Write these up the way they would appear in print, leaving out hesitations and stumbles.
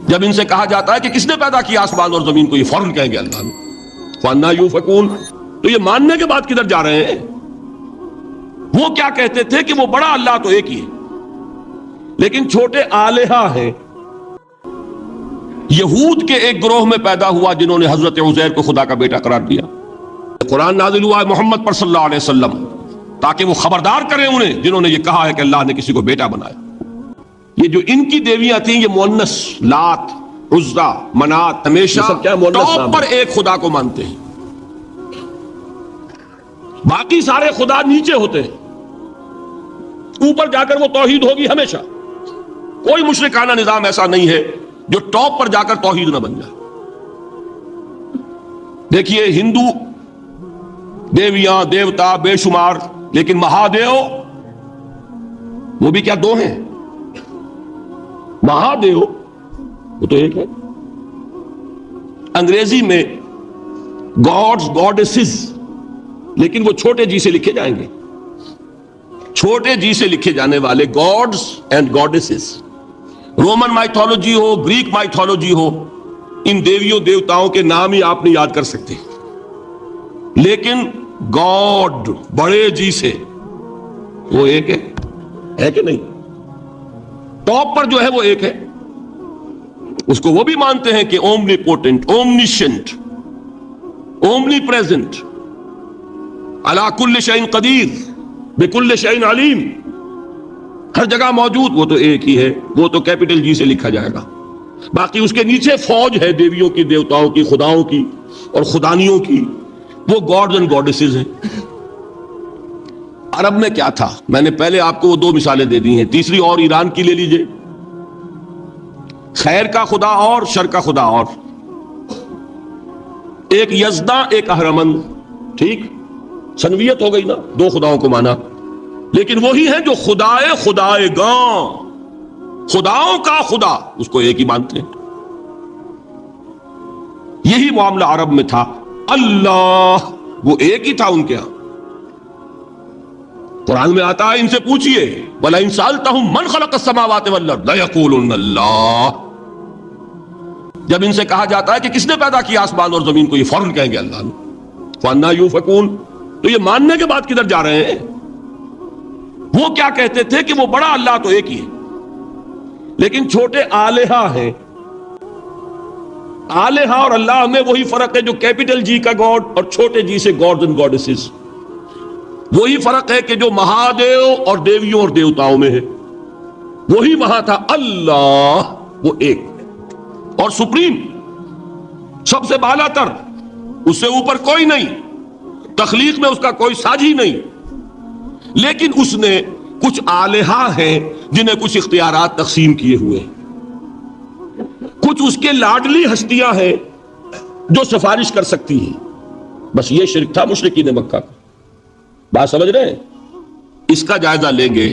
جب ان سے کہا جاتا ہے کہ کس نے پیدا کیا آسمان اور زمین کو، یہ فوراً کہیں گے اللہ نے۔ فَأَنَّىٰ يُؤْفَكُونَ، تو یہ ماننے کے بعد کدھر جا رہے ہیں؟ وہ کیا کہتے تھے کہ وہ بڑا اللہ تو ایک ہی ہے، لیکن چھوٹے آلہہ ہیں۔ یہود کے ایک گروہ میں پیدا ہوا جنہوں نے حضرت عزیر کو خدا کا بیٹا قرار دیا۔ قرآن نازل ہوا ہے محمد پر صلی اللہ علیہ وسلم تاکہ وہ خبردار کریں انہیں جنہوں نے یہ کہا ہے کہ اللہ نے کسی کو بیٹا بنایا۔ یہ جو ان کی دیویاں تھیں یہ مؤنث، لات، عزا، منات، ہمیشہ ٹاپ پر ایک خدا کو مانتے ہیں، باقی سارے خدا نیچے ہوتے ہیں، اوپر جا کر وہ توحید ہوگی ہمیشہ۔ کوئی مشرکانہ نظام ایسا نہیں ہے جو ٹاپ پر جا کر توحید نہ بن جائے۔ دیکھیے ہندو دیویاں دیوتا بے شمار، لیکن مہادیو وہ بھی کیا دو ہیں؟ مہادیو وہ تو ایک ہے۔ انگریزی میں گاڈز گاڈیسز، لیکن وہ چھوٹے جی سے لکھے جائیں گے، چھوٹے جی سے لکھے جانے والے gods and goddesses. Roman mythology ہو، گریک مائتھولوجی ہو، ان دیویوں دیوتاؤں کے نام ہی آپ نہیں یاد کر سکتے، لیکن گاڈ بڑے جی سے وہ ایک ہے کہ نہیں؟ ٹاپ پر جو ہے وہ ایک ہے، اس کو وہ بھی مانتے ہیں کہ اومنی پوٹنٹ، اومنیشنٹ، اومنی پریزنٹ، علی کل شیء قدیر، بکل شیء علیم، ہر جگہ موجود، وہ تو ایک ہی ہے، وہ تو کیپٹل جی سے لکھا جائے گا۔ باقی اس کے نیچے فوج ہے دیویوں کی، دیوتاؤں کی، خداؤں کی اور خدانیوں کی، وہ گاڈز اینڈ گاڈیسز ہیں۔ عرب میں کیا تھا؟ میں نے پہلے آپ کو وہ دو مثالیں دے دی ہیں، تیسری اور ایران کی لے لیجئے۔ خیر کا خدا اور شر کا خدا اور، ایک یزداں ایک اہرمن، ٹھیک، سنویت ہو گئی نا، دو خداؤں کو مانا، لیکن وہی ہیں جو خدائے خدائے گاں، خداؤں کا خدا، اس کو ایک ہی مانتے ہیں۔ یہی معاملہ عرب میں تھا، اللہ وہ ایک ہی تھا ان کے ہاں۔ قرآن میں آتا ہے ان سے پوچھئے وَلَئِن سَأَلْتَهُم مَّنْ خَلَقَ السَّمَاوَاتِ وَالْأَرْضَ لَيَقُولُنَّ اللَّهُ، جب ان سے کہا جاتا ہے کہ کس نے پیدا کیا آسمان اور زمین کو، یہ فوراً کہیں گے اللہ نے۔ فَأَنَّىٰ يُؤْفَكُونَ، تو یہ ماننے کے بعد کدھر جا رہے ہیں؟ وہ کیا کہتے تھے کہ وہ بڑا اللہ تو ایک ہی ہے، لیکن چھوٹے آلہہ ہیں۔ آلہہ اور اللہ میں وہی فرق ہے جو کیپٹل جی کا گاڈ اور چھوٹے جی سے گاڈز اینڈ گاڈیسز، وہی فرق ہے کہ جو مہادیو اور دیویوں اور دیوتاؤں میں ہے، وہی وہاں تھا اللہ وہ ایک اور سپریم، سب سے بالا تر، اس سے اوپر کوئی نہیں، تخلیق میں اس کا کوئی ساجی نہیں، لیکن اس نے کچھ آلہہ ہیں جنہیں کچھ اختیارات تقسیم کیے ہوئے ہیں، کچھ اس کے لاڈلی ہستیاں ہیں جو سفارش کر سکتی ہیں۔ بس یہ شرک تھا مشرکین مکہ کا، بات سمجھ رہے ہیں؟ اس کا جائزہ لیں گے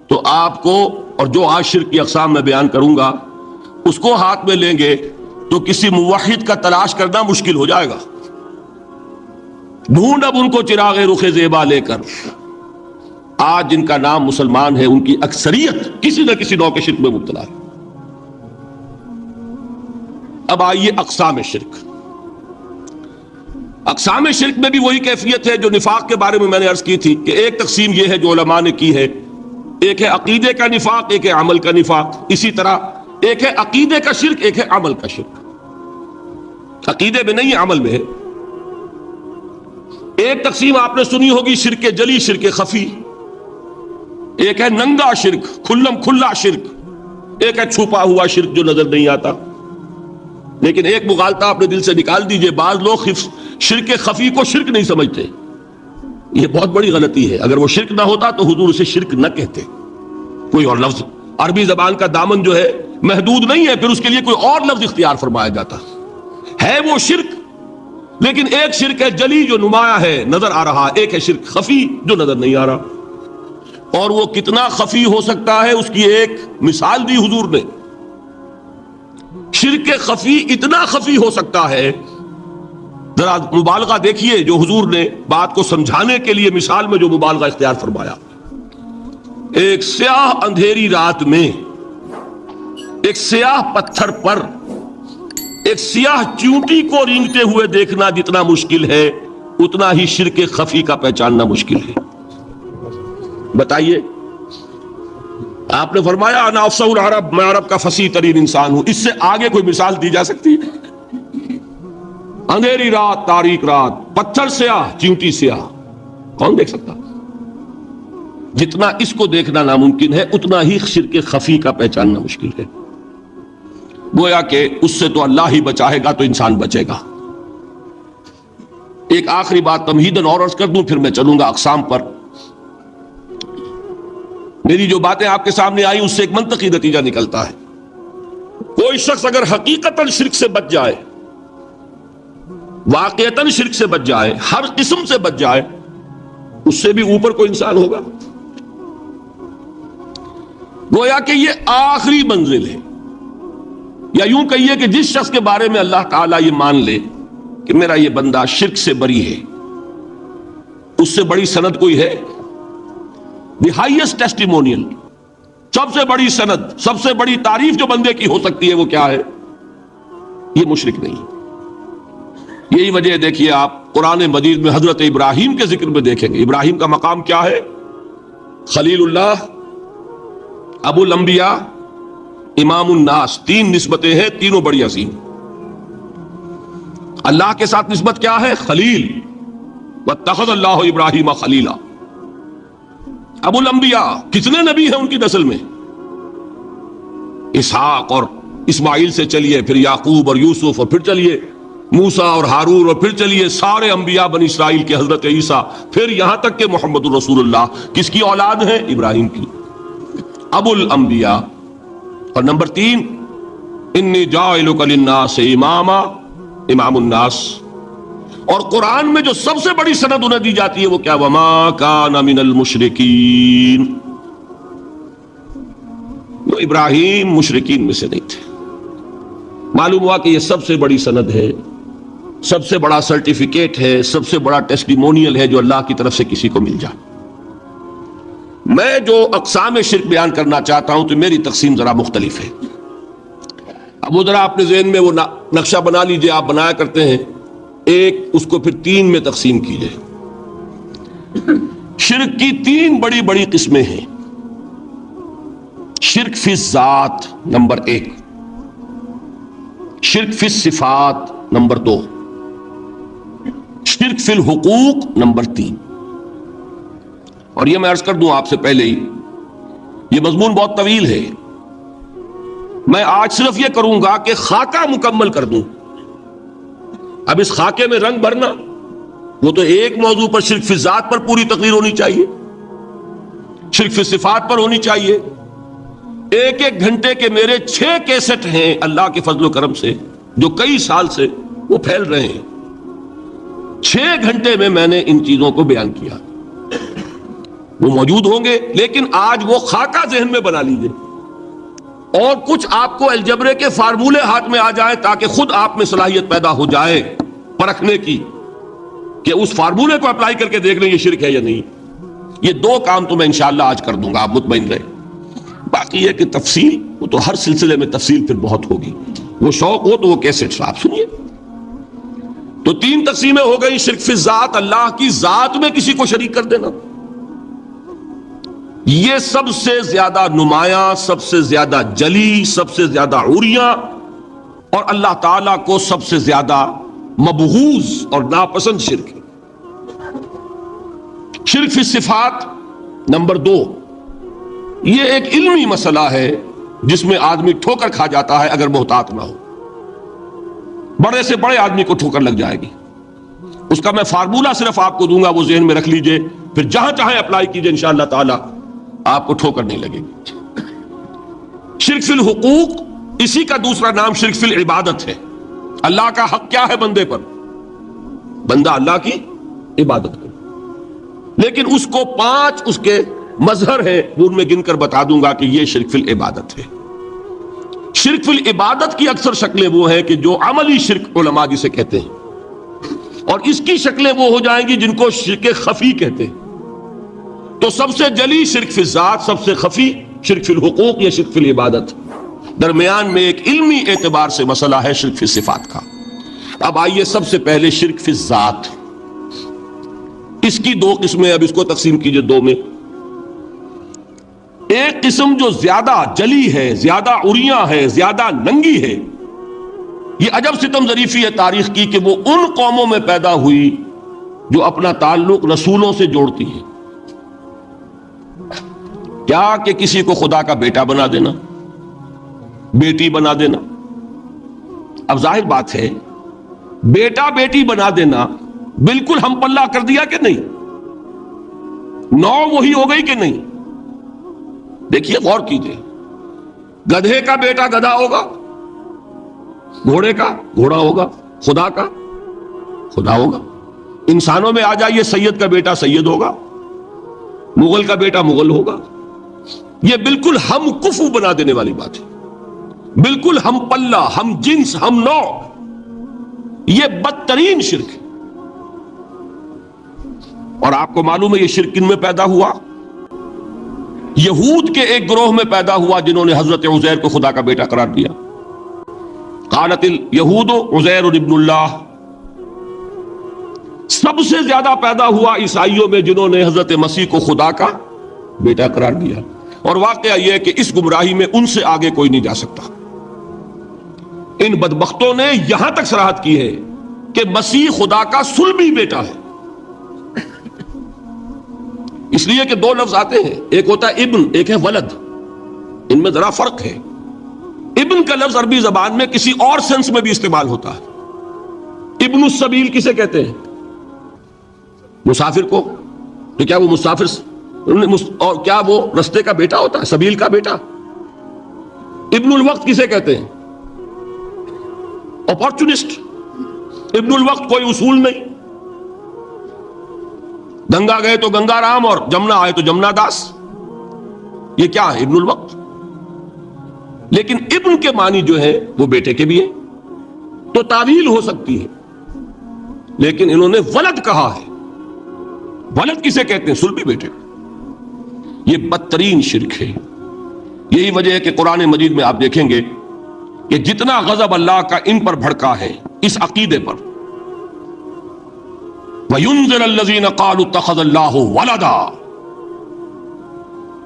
تو آپ کو، اور جو آج شرک کی اقسام میں بیان کروں گا اس کو ہاتھ میں لیں گے تو کسی موحد کا تلاش کرنا مشکل ہو جائے گا۔ ڈھونڈ اب ان کو چراغ رخ زیبا لے کر، آج جن کا نام مسلمان ہے ان کی اکثریت کسی نہ کسی نوع کے شرک میں مبتلا ہے۔ اب آئیے اقسام شرک۔ اقسام شرک میں بھی وہی کیفیت ہے جو نفاق کے بارے میں نے عرض کی تھی کہ ایک تقسیم یہ ہے جو علماء نے کی ہے، ایک ہے عقیدے کا نفاق، ایک ہے عمل کا نفاق۔ اسی طرح ایک ہے عقیدے کا شرک، ایک ہے عمل کا شرک۔ عقیدے میں نہیں، عمل میں ہے۔ ایک تقسیم آپ نے سنی ہوگی شرک جلی، شرک خفی، ایک ہے ننگا شرک، کھلم کھلا شرک، ایک ہے چھپا ہوا شرک جو نظر نہیں آتا۔ لیکن ایک مغالطہ اپنے دل سے نکال دیجئے، بعض لوگ شرک خفی کو شرک نہیں سمجھتے، یہ بہت بڑی غلطی ہے۔ اگر وہ شرک نہ ہوتا تو حضور اسے شرک نہ کہتے، کوئی اور لفظ، عربی زبان کا دامن جو ہے محدود نہیں ہے، پھر اس کے لیے کوئی اور لفظ اختیار فرمایا جاتا ہے وہ شرک۔ لیکن ایک شرک ہے جلی جو نمایاں ہے، نظر آ رہا، ایک ہے شرک خفی جو نظر نہیں آ رہا، اور وہ کتنا خفی ہو سکتا ہے اس کی ایک مثال دی حضور نے۔ شرک خفی اتنا خفی ہو سکتا ہے، ذرا مبالغہ دیکھیے جو حضور نے بات کو سمجھانے کے لیے مثال میں جو مبالغہ اختیار فرمایا۔ ایک سیاہ اندھیری رات میں ایک سیاہ پتھر پر ایک سیاہ چونٹی کو رینگتے ہوئے دیکھنا جتنا مشکل ہے اتنا ہی شرک خفی کا پہچاننا مشکل ہے. بتائیے، آپ نے فرمایا انا افصح العرب، میں عرب کا فصیح ترین انسان ہوں. اس سے آگے کوئی مثال دی جا سکتی ہے؟ اندھیری رات، تاریک رات، پتھر سیاہ، چونٹی سیاہ، کون دیکھ سکتا؟ جتنا اس کو دیکھنا ناممکن ہے اتنا ہی شرک خفی کا پہچاننا مشکل ہے. گویا کہ اس سے تو اللہ ہی بچائے گا تو انسان بچے گا. ایک آخری بات تمہیداً اور عرض کر دوں، پھر میں چلوں گا اقسام پر. میری جو باتیں آپ کے سامنے آئی اس سے ایک منطقی نتیجہ نکلتا ہے. کوئی شخص اگر حقیقتاً شرک سے بچ جائے، واقعتاً شرک سے بچ جائے، ہر قسم سے بچ جائے، اس سے بھی اوپر کوئی انسان ہوگا. گویا کہ یہ آخری منزل ہے. یا یوں کہیے کہ جس شخص کے بارے میں اللہ تعالیٰ یہ مان لے کہ میرا یہ بندہ شرک سے بری ہے، اس سے بڑی سند کوئی ہے؟ دی ہائیسٹ ٹیسٹیمونیل، سب سے بڑی سند، سب سے بڑی تعریف جو بندے کی ہو سکتی ہے وہ کیا ہے؟ یہ مشرک نہیں. یہی وجہ ہے، دیکھیے آپ قرآن مجید میں حضرت ابراہیم کے ذکر میں دیکھیں گے. ابراہیم کا مقام کیا ہے؟ خلیل اللہ، ابو الانبیاء، امام الناس. تین نسبتیں ہیں، تینوں بڑی عظیم. اللہ کے ساتھ نسبت کیا ہے؟ خلیل. واتخذ اللہ ابراہیم خلیلا. ابو الانبیاء، کتنے نبی ہیں ان کی نسل میں؟ اسحاق اور اسماعیل سے چلیے، پھر یعقوب اور یوسف، اور پھر چلیے موسیٰ اور ہارون، اور پھر چلیے سارے انبیاء بنی اسرائیل کے، حضرت عیسیٰ، پھر یہاں تک کہ محمد الرسول اللہ کس کی اولاد ہے؟ ابراہیم کی. ابو الانبیاء. اور نمبر 3، انی جاعلک للناس اماما، امام الناس. اور قرآن میں جو سب سے بڑی سند انہیں دی جاتی ہے وہ کیا؟ وما کان من المشرکین. وہ ابراہیم مشرکین میں سے نہیں تھے. معلوم ہوا کہ یہ سب سے بڑی سند ہے، سب سے بڑا سرٹیفکیٹ ہے، سب سے بڑا ٹیسٹیمونیل ہے جو اللہ کی طرف سے کسی کو مل جائے. میں جو اقسام شرک بیان کرنا چاہتا ہوں تو میری تقسیم ذرا مختلف ہے. اب وہ ذرا اپنے ذہن میں وہ نقشہ بنا لیجئے، آپ بنایا کرتے ہیں. ایک اس کو پھر 3 میں تقسیم کیجئے. شرک کی 3 بڑی بڑی قسمیں ہیں. شرک فی الذات نمبر 1، شرک فی الصفات نمبر 2، شرک فی الحقوق نمبر 3. اور یہ میں عرض کر دوں آپ سے پہلے ہی، یہ مضمون بہت طویل ہے. میں آج صرف یہ کروں گا کہ خاکہ مکمل کر دوں. اب اس خاکے میں رنگ بھرنا، وہ تو ایک موضوع پر شرک فی الذات پر پوری تقریر ہونی چاہیے، شرک فی صفات پر ہونی چاہیے. ایک ایک گھنٹے کے میرے 6 کیسٹ ہیں اللہ کے فضل و کرم سے، جو کئی سال سے وہ پھیل رہے ہیں. 6 گھنٹے میں نے ان چیزوں کو بیان کیا. وہ موجود ہوں گے، لیکن آج وہ خاکہ ذہن میں بنا لیجئے، اور کچھ آپ کو الجبرے کے فارمولے ہاتھ میں آ جائیں تاکہ خود آپ میں صلاحیت پیدا ہو جائے پرکھنے کی کہ اس فارمولے کو اپلائی کر کے دیکھ لیں یہ شرک ہے یا نہیں. یہ 2 کام تو میں انشاءاللہ آج کر دوں گا، آپ مطمئن رہیں. باقی یہ کہ تفصیل، وہ تو ہر سلسلے میں تفصیل پھر بہت ہوگی. وہ شوق ہو تو وہ کیسٹ آپ سنیے. تو 3 تقسیمیں ہو گئی. شرک فی الذات، اللہ کی ذات میں کسی کو شریک کر دینا، یہ سب سے زیادہ نمایاں، سب سے زیادہ جلی، سب سے زیادہ عریاں، اور اللہ تعالیٰ کو سب سے زیادہ مبغوض اور ناپسند شرک ہے. شرک فی الصفات نمبر 2، یہ ایک علمی مسئلہ ہے جس میں آدمی ٹھوکر کھا جاتا ہے اگر محتاط نہ ہو. بڑے سے بڑے آدمی کو ٹھوکر لگ جائے گی. اس کا میں فارمولہ صرف آپ کو دوں گا، وہ ذہن میں رکھ لیجئے، پھر جہاں چاہیں اپلائی کیجئے، انشاءاللہ تعالی آپ کو ٹھوکر نہیں لگے گی. شرک فی الحقوق، اسی کا دوسرا نام شرک فی العبادت ہے. اللہ کا حق کیا ہے بندے پر؟ بندہ اللہ کی عبادت کرے، لیکن اس کو 5 اس کے مظہر ہیں، ان میں گن کر بتا دوں گا کہ یہ شرک فی العبادت ہے. شرک فی العبادت کی اکثر شکلیں وہ ہیں کہ جو عملی شرک علماء جسے کہتے ہیں، اور اس کی شکلیں وہ ہو جائیں گی جن کو شرک خفی کہتے ہیں. تو سب سے جلی شرک فی الذات، سب سے خفی شرک فی الحقوق یا شرک فی العبادت. درمیان میں ایک علمی اعتبار سے مسئلہ ہے شرک فی صفات کا۔ اب آئیے سب سے پہلے شرک فی ذات، اس کی دو قسمیں، اب اس کو تقسیم کیجئے دو میں۔ ایک قسم جو زیادہ جلی ہے، زیادہ عریاں ہے، زیادہ ننگی ہے، یہ عجب ستم ظریفی ہے تاریخ کی کہ وہ ان قوموں میں پیدا ہوئی جو اپنا تعلق رسولوں سے جوڑتی ہیں۔ کیا کہ کسی کو خدا کا بیٹا بنا دینا، بیٹی بنا دینا۔ اب ظاہر بات ہے بیٹا بیٹی بنا دینا بالکل ہم پلہ کر دیا کہ نہیں؟ نو وہی ہو گئی کہ نہیں؟ دیکھیے غور کیجئے، گدھے کا بیٹا گدھا ہوگا، گھوڑے کا گھوڑا ہوگا، خدا کا خدا ہوگا۔ انسانوں میں آ جائیے، سید کا بیٹا سید ہوگا، مغل کا بیٹا مغل ہوگا۔ یہ بالکل ہم کفو بنا دینے والی بات ہے، بالکل ہم پلہ، ہم جنس، ہم نوع۔ یہ بدترین شرک ہے۔ اور آپ کو معلوم ہے یہ شرک کن میں پیدا ہوا؟ یہود کے ایک گروہ میں پیدا ہوا جنہوں نے حضرت عزیر کو خدا کا بیٹا قرار دیا۔ قالت الیہود عزیر ابن اللہ۔ سب سے زیادہ پیدا ہوا عیسائیوں میں جنہوں نے حضرت مسیح کو خدا کا بیٹا قرار دیا۔ اور واقعہ یہ ہے کہ اس گمراہی میں ان سے آگے کوئی نہیں جا سکتا۔ ان بدبختوں نے یہاں تک صراحت کی ہے کہ مسیح خدا کا صلبی بیٹا ہے۔ اس لیے کہ دو لفظ آتے ہیں، ایک ہوتا ہے ابن، ایک ہے ولد، ان میں ذرا فرق ہے۔ ابن کا لفظ عربی زبان میں کسی اور سینس میں بھی استعمال ہوتا ہے۔ ابن السبیل کسے کہتے ہیں؟ مسافر کو۔ تو کیا وہ مسافر اور کیا وہ رستے کا بیٹا ہوتا ہے، سبیل کا بیٹا؟ ابن الوقت کسے کہتے ہیں؟ اپارچونسٹ۔ ابن الوقت کوئی اصول نہیں، گنگا گئے تو گنگا رام اور جمنا آئے تو جمنا داس۔ یہ کیا ہے؟ ابن الوقت۔ لیکن ابن کے معنی جو ہے وہ بیٹے کے بھی ہے، تو تعویل ہو سکتی ہے، لیکن انہوں نے ولد کہا ہے۔ ولد کسے کہتے ہیں؟ صلبی بیٹے۔ یہ بدترین شرک ہے۔ یہی وجہ ہے کہ قرآن مجید میں آپ دیکھیں گے کہ جتنا غضب اللہ کا ان پر بھڑکا ہے اس عقیدے پر، وَيُنذِرَ الَّذِينَ قَالُوا اتَّخَذَ اللَّهُ وَلَدًا۔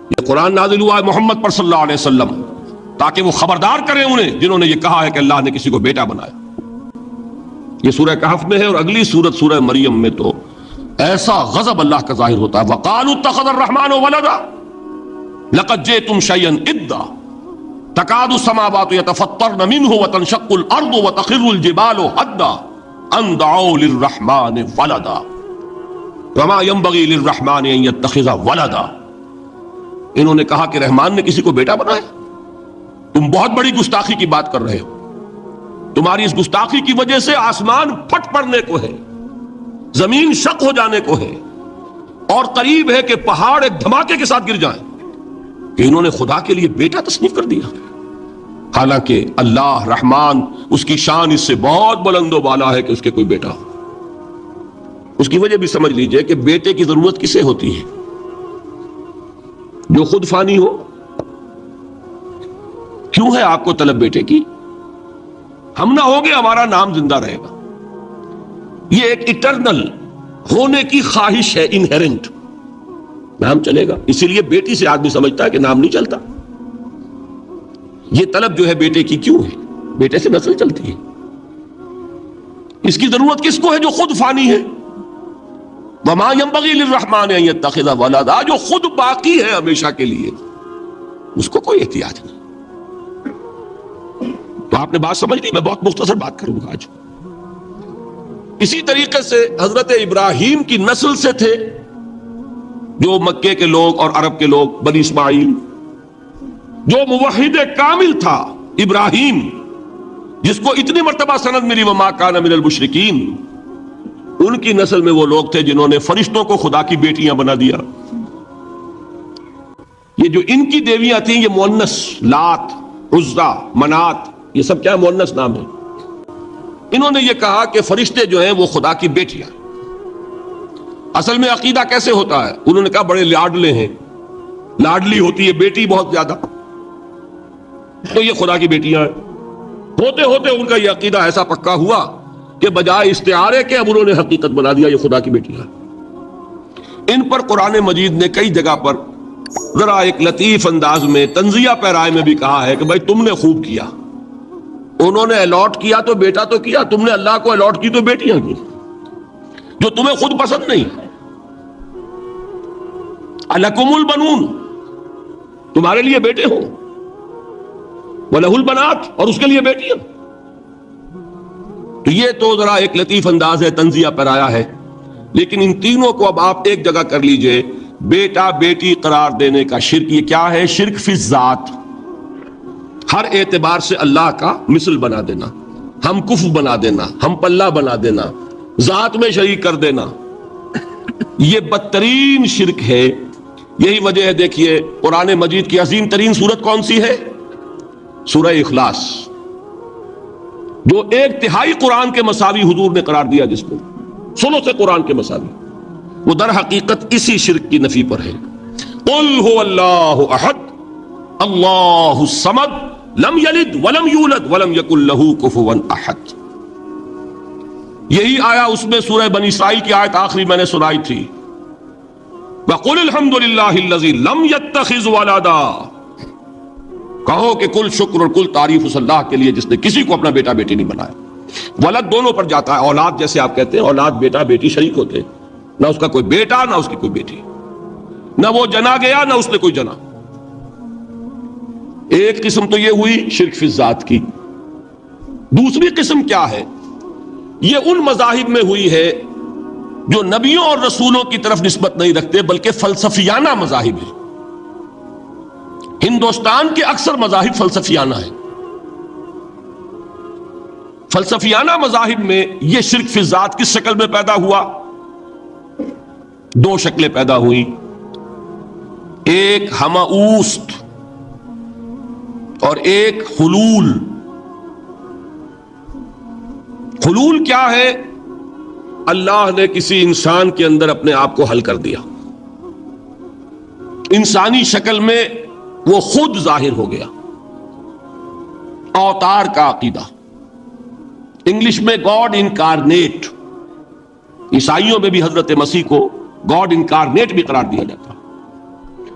یہ قرآن نازل ہوا ہے محمد پر صلی اللہ علیہ وسلم تاکہ وہ خبردار کریں انہیں جنہوں نے یہ کہا ہے کہ اللہ نے کسی کو بیٹا بنایا۔ یہ سورہ کہف میں ہے، اور اگلی سورت سورہ مریم میں تو ایسا غضب اللہ کا ظاہر ہوتا ہے۔ وَقَالُوا اتَّخَذَ الرَّحْمَنُ وَلَدًا لَقَدْ جِئْتُمْ شَيْئًا إِدًّا تَكَادُ السَّمَاوَاتُ يَتَفَطَّرْنَ مِنْهُ وَتَنشَقُّ الْأَرْضُ وَتَخِرُّ الْجِبَالُ هَدًّا أَن دَعَوْا لِلرَّحْمَنِ وَلَدًا وَمَا يَنبَغِي لِلرَّحْمَنِ أَن يَتَّخِذَ وَلَدًا۔ انہوں نے کہا کہ رحمان نے کسی کو بیٹا بنایا۔ تم بہت بڑی گستاخی کی بات کر رہے ہو۔ تمہاری اس گستاخی کی وجہ سے آسمان پھٹ پڑنے کو ہے، زمین شق ہو جانے کو ہے، اور قریب ہے کہ پہاڑ ایک دھماکے کے ساتھ گر جائیں کہ انہوں نے خدا کے لیے بیٹا تصنیف کر دیا۔ حالانکہ اللہ رحمان، اس کی شان اس سے بہت بلند و بالا ہے کہ اس کے کوئی بیٹا ہو۔ اس کی وجہ بھی سمجھ لیجئے کہ بیٹے کی ضرورت کسے ہوتی ہے؟ جو خود فانی ہو۔ کیوں ہے آپ کو طلب بیٹے کی؟ ہم نہ ہوگے ہمارا نام زندہ رہے گا۔ یہ ایک اٹرنل ہونے کی خواہش ہے، انہیرنٹ۔ نام چلے گا، اسی لیے بیٹی سے آدمی سمجھتا ہے کہ نام نہیں چلتا۔ یہ طلب جو ہے بیٹے کی کیوں ہے؟ بیٹے سے نسل چلتی ہے۔ اس کی ضرورت کس کو ہے؟ جو خود فانی ہے۔ وَمَا يَنبَغِي لِلرَّحْمَنِ أَن يَتَّخِذَ وَلَدًا، جو خود باقی ہے ہمیشہ کے لیے، اس کو کوئی احتیاج نہیں۔ تو آپ نے بات سمجھ لی؟ میں بہت مختصر بات کروں گا آج۔ اسی طریقے سے حضرت ابراہیم کی نسل سے تھے جو مکے کے لوگ اور عرب کے لوگ، بنی اسماعیل، جو موحد کامل تھا ابراہیم، جس کو اتنی مرتبہ سند ملی وما کان من المشرکین، ان کی نسل میں وہ لوگ تھے جنہوں نے فرشتوں کو خدا کی بیٹیاں بنا دیا۔ یہ جو ان کی دیویاں تھیں یہ مؤنث، لات، عزا، منات، یہ سب کیا مؤنث نام ہے۔ انہوں نے یہ کہا کہ فرشتے جو ہیں وہ خدا کی بیٹیاں۔ اصل میں عقیدہ کیسے ہوتا ہے؟ انہوں نے کہا بڑے لاڈلے ہیں، لاڈلی ہوتی ہے بیٹی بہت زیادہ۔ تو یہ خدا کی بیٹیاں ہیں. ہوتے ہوتے ان کا یہ عقیدہ ایسا پکا ہوا کہ بجائے استعارے کے اب انہوں نے حقیقت بنا دیا یہ خدا کی بیٹیاں. ان پر قرآن مجید نے کئی جگہ پر ذرا ایک لطیف انداز میں تنزیہ پیرائے میں بھی کہا ہے کہ بھائی تم نے خوب کیا. انہوں نے الاٹ کیا تو بیٹا تو کیا, تم نے اللہ کو الاٹ کی تو بیٹیاں کی جو تمہیں خود پسند نہیں. الکم البنون, تمہارے لیے بیٹے ہوں, وَلَهُ الْبَنَاتُ, اور اس کے لیے بیٹیاں. تو یہ تو ذرا ایک لطیف انداز ہے, تنزیہ پرایا ہے. لیکن ان تینوں کو اب آپ ایک جگہ کر لیجئے. بیٹا بیٹی قرار دینے کا شرک, یہ کیا ہے؟ شرک فی الذات, ہر اعتبار سے اللہ کا مثل بنا دینا, ہم کف بنا دینا, ہم پلہ بنا دینا, ذات میں شریک کر دینا. یہ بدترین شرک ہے. یہی وجہ ہے دیکھیے قرآن مجید کی عظیم ترین سورت کون سی ہے؟ سورہ اخلاص, جو 1/3 قرآن کے مساوی حضور نے قرار دیا, جس کو ثلث سے قرآن کے مساوی, وہ در حقیقت اسی شرک کی نفی پر ہے. قل هو اللہ احد اللہ الصمد لم یلد ولم یولد ولم یکن لہ کفوا احد. یہی آیا اس میں سورہ بنی اسرائیل کی آیت آخری میں نے سنائی تھی, وَقُلِ الْحَمْدُ لِلَّهِ الَّذِي لَمْ يَتَّخِذْ وَلَدًا. کہو کہ کل شکر اور کل تعریف اس اللہ کے لیے جس نے کسی کو اپنا بیٹا بیٹی نہیں بنایا. ولد دونوں پر جاتا ہے, اولاد جیسے آپ کہتے ہیں, اولاد بیٹا بیٹی شریک ہوتے ہیں, نہ اس کا کوئی بیٹا نہ اس کی کوئی بیٹی, نہ وہ جنا گیا نہ اس نے کوئی جنا. ایک قسم تو یہ ہوئی شرک فی الذات کی. دوسری قسم کیا ہے؟ یہ ان مذاہب میں ہوئی ہے جو نبیوں اور رسولوں کی طرف نسبت نہیں رکھتے بلکہ فلسفیانہ مذاہب ہیں. ہندوستان کے اکثر مذاہب فلسفیانہ ہیں. فلسفیانہ مذاہب میں یہ شرک فی الذات کس شکل میں پیدا ہوا؟ 2 شکلیں پیدا ہوئی. ایک ہماؤست اور ایک حلول. حلول کیا ہے؟ اللہ نے کسی انسان کے اندر اپنے آپ کو حل کر دیا, انسانی شکل میں وہ خود ظاہر ہو گیا. اوتار کا عقیدہ, انگلش میں گاڈ انکارنیٹ. عیسائیوں میں بھی حضرت مسیح کو گاڈ انکارنیٹ بھی قرار دیا جاتا.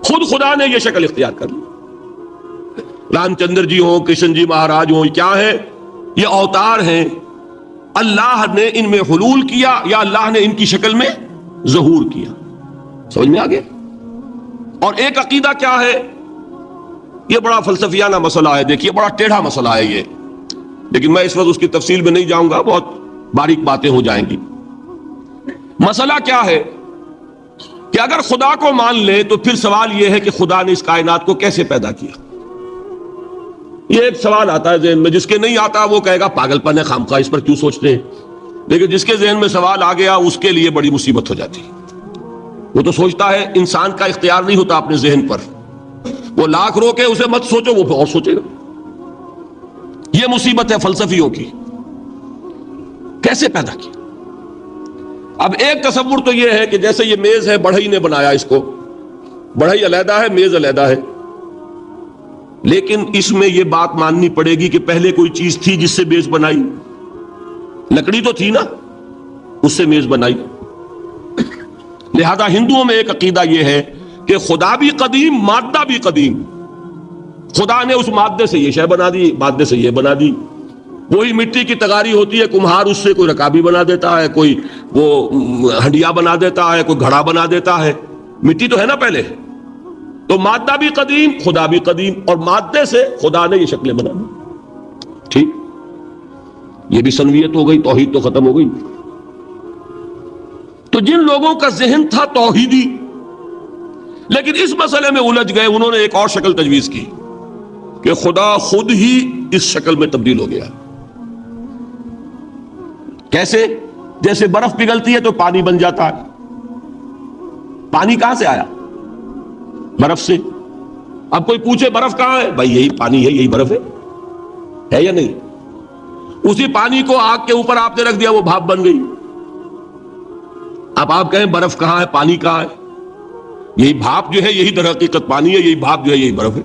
خود خدا نے یہ شکل اختیار کر لی. رام چندر جی ہوں, کرشن جی مہاراج ہوں, کیا ہے؟ یہ اوتار ہیں. اللہ نے ان میں حلول کیا یا اللہ نے ان کی شکل میں ظہور کیا. سمجھ میں آ گیا؟ اور ایک عقیدہ کیا ہے؟ یہ بڑا فلسفیانہ مسئلہ ہے, دیکھیے بڑا ٹیڑھا مسئلہ ہے یہ, لیکن میں اس وقت اس کی تفصیل میں نہیں جاؤں گا, بہت باریک باتیں ہو جائیں گی. مسئلہ کیا ہے کہ اگر خدا کو مان لے تو پھر سوال یہ ہے کہ خدا نے اس کائنات کو کیسے پیدا کیا. یہ ایک سوال آتا ہے ذہن میں, جس کے نہیں آتا وہ کہے گا پاگل پن ہے, خامخواہ اس پر کیوں سوچتے ہیں. لیکن جس کے ذہن میں سوال آ گیا اس کے لیے بڑی مصیبت ہو جاتی. وہ تو سوچتا ہے, انسان کا اختیار نہیں ہوتا اپنے ذہن پر, وہ لاکھ رو کے اسے مت سوچو, وہ اور سوچے گا. یہ مصیبت ہے فلسفیوں کی. کیسے پیدا کی؟ اب ایک تصور تو یہ ہے کہ جیسے یہ میز ہے, بڑھئی نے بنایا اس کو, بڑھئی علیحدہ ہے, میز علیحدہ ہے. لیکن اس میں یہ بات ماننی پڑے گی کہ پہلے کوئی چیز تھی جس سے میز بنائی. لکڑی تو تھی نا, اس سے میز بنائی. لہذا ہندوؤں میں ایک عقیدہ یہ ہے کہ خدا بھی قدیم, مادہ بھی قدیم. خدا نے اس مادے سے یہ شے بنا دی, مادے سے یہ بنا دی. وہی مٹی کی تغاری ہوتی ہے, کمہار اس سے کوئی رکابی بنا دیتا ہے, کوئی وہ ہنڈیا بنا دیتا ہے, کوئی گھڑا بنا دیتا ہے. مٹی تو ہے نا پہلے. تو مادہ بھی قدیم, خدا بھی قدیم, اور مادے سے خدا نے یہ شکلیں بنا دی. ٹھیک, یہ بھی سنویت ہو گئی, توحید تو ختم ہو گئی. تو جن لوگوں کا ذہن تھا توحیدی لیکن اس مسئلے میں الجھ گئے, انہوں نے ایک اور شکل تجویز کی کہ خدا خود ہی اس شکل میں تبدیل ہو گیا. کیسے؟ جیسے برف پگھلتی ہے تو پانی بن جاتا ہے. پانی کہاں سے آیا؟ برف سے. اب کوئی پوچھے برف کہاں ہے؟ بھائی یہی پانی ہے, یہی برف ہے یا نہیں؟ اسی پانی کو آگ کے اوپر آپ نے رکھ دیا, وہ بھاپ بن گئی. اب آپ کہیں برف کہاں ہے, پانی کہاں ہے؟ یہی بھاپ جو ہے یہی در حقیقت پانی ہے, یہی بھاپ جو ہے یہی برف ہے.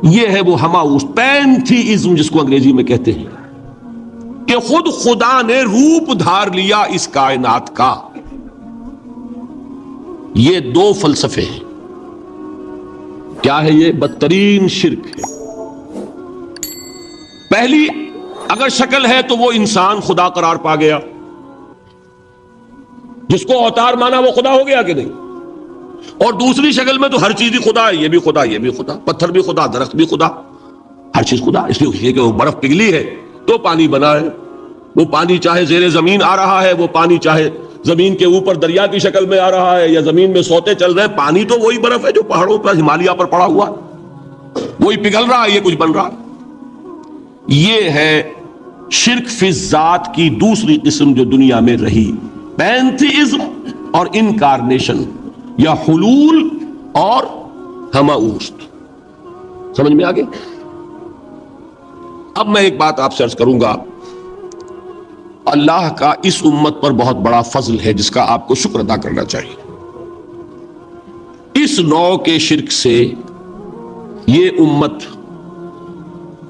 یہ ہے وہ ہماؤس پینتھیزم جس کو انگریزی میں کہتے ہیں، کہ خود خدا نے روپ دھار لیا اس کائنات کا۔ یہ دو فلسفے ہیں۔ کیا ہے یہ؟ بدترین شرک ہے۔ پہلی اگر شکل ہے تو وہ انسان خدا قرار پا گیا، جس کو اوتار مانا وہ خدا ہو گیا کہ نہیں؟ اور دوسری شکل میں تو ہر چیز ہی خدا ہے، یہ بھی خدا، یہ بھی خدا، پتھر بھی خدا، درخت بھی خدا، ہر چیز خدا۔ اس لیے کہ وہ برف پگھلی ہے تو پانی بنا ہے، وہ پانی چاہے زیر زمین آ رہا ہے، وہ پانی چاہے زمین کے اوپر دریا کی شکل میں آ رہا ہے یا زمین میں سوتے چل رہے ہیں، پانی تو وہی برف ہے جو پہاڑوں پر ہمالیہ پر پڑا ہوا ہے، وہی پگھل رہا ہے، یہ کچھ بن رہا ہے۔ یہ ہے شرک فی الذات کی دوسری قسم جو دنیا میں رہی، پینتھیزم اور انکارنیشن، یا حلول اور ہماؤست۔ سمجھ میں آگے؟ اب میں ایک بات آپ سے عرض کروں گا، اللہ کا اس امت پر بہت بڑا فضل ہے جس کا آپ کو شکر ادا کرنا چاہیے۔ اس نوع کے شرک سے یہ امت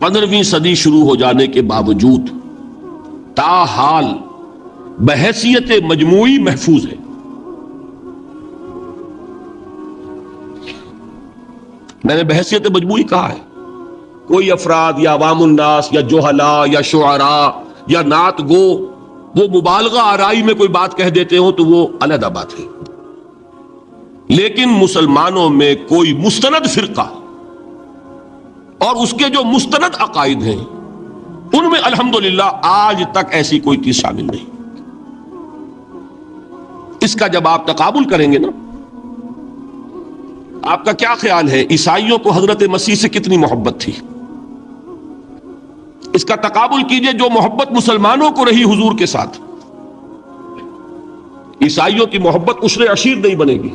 15ویں صدی شروع ہو جانے کے باوجود تاحال بحیثیت مجموعی محفوظ ہے۔ میں نے بحیثیت مجموعی کہا ہے، کوئی افراد یا عوام الناس یا جوہلاء یا شعراء یا نعت گو وہ مبالغہ آرائی میں کوئی بات کہہ دیتے ہوں تو وہ علیحدہ بات ہے، لیکن مسلمانوں میں کوئی مستند فرقہ اور اس کے جو مستند عقائد ہیں ان میں الحمدللہ آج تک ایسی کوئی چیز شامل نہیں۔ اس کا جب آپ تقابل کریں گے نا، آپ کا کیا خیال ہے عیسائیوں کو حضرت مسیح سے کتنی محبت تھی؟ اس کا تقابل کیجئے جو محبت مسلمانوں کو رہی حضور کے ساتھ۔ عیسائیوں کی محبت عشر عشیر نہیں بنے گی،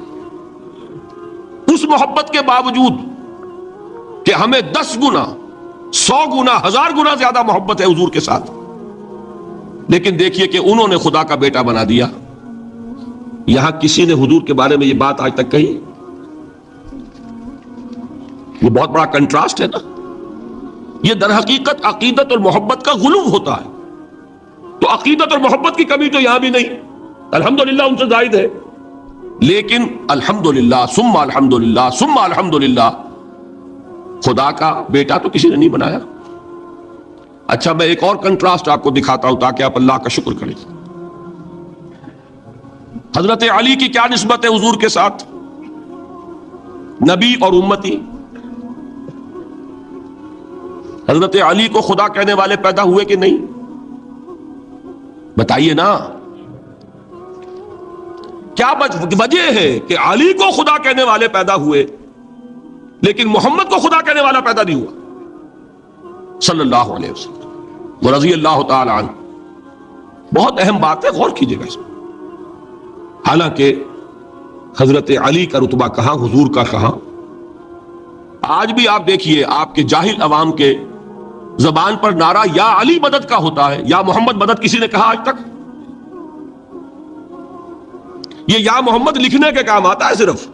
اس محبت کے باوجود کہ ہمیں 10 گنا 100 گنا 1000 گنا زیادہ محبت ہے حضور کے ساتھ، لیکن دیکھیے کہ انہوں نے خدا کا بیٹا بنا دیا۔ یہاں کسی نے حضور کے بارے میں یہ بات آج تک کہی؟ یہ بہت بڑا کنٹراسٹ ہے نا۔ یہ در حقیقت عقیدت اور محبت کا غلو ہوتا ہے، تو عقیدت اور محبت کی کمی تو یہاں بھی نہیں، الحمدللہ ان سے زائد ہے، لیکن الحمدللہ ثم الحمدللہ ثم الحمدللہ خدا کا بیٹا تو کسی نے نہیں بنایا۔ اچھا میں ایک اور کنٹراسٹ آپ کو دکھاتا ہوں تاکہ آپ اللہ کا شکر کریں۔ حضرت علی کی کیا نسبت ہے حضور کے ساتھ؟ نبی اور امتی۔ حضرت علی کو خدا کہنے والے پیدا ہوئے کہ نہیں؟ بتائیے نا، کیا وجہ ہے کہ علی کو خدا کہنے والے پیدا ہوئے لیکن محمد کو خدا کہنے والا پیدا نہیں ہوا صلی اللہ علیہ وسلم ورضی اللہ تعالی عنہ؟ بہت اہم بات ہے، غور کیجئے گا اس میں۔ حالانکہ حضرت علی کا رتبہ کہاں، حضور کا کہاں؟ آج بھی آپ دیکھیے آپ کے جاہل عوام کے زبان پر نعرہ یا علی مدد کا ہوتا ہے، یا محمد مدد کسی نے کہا آج تک؟ یہ یا محمد لکھنے کے کام آتا ہے صرف،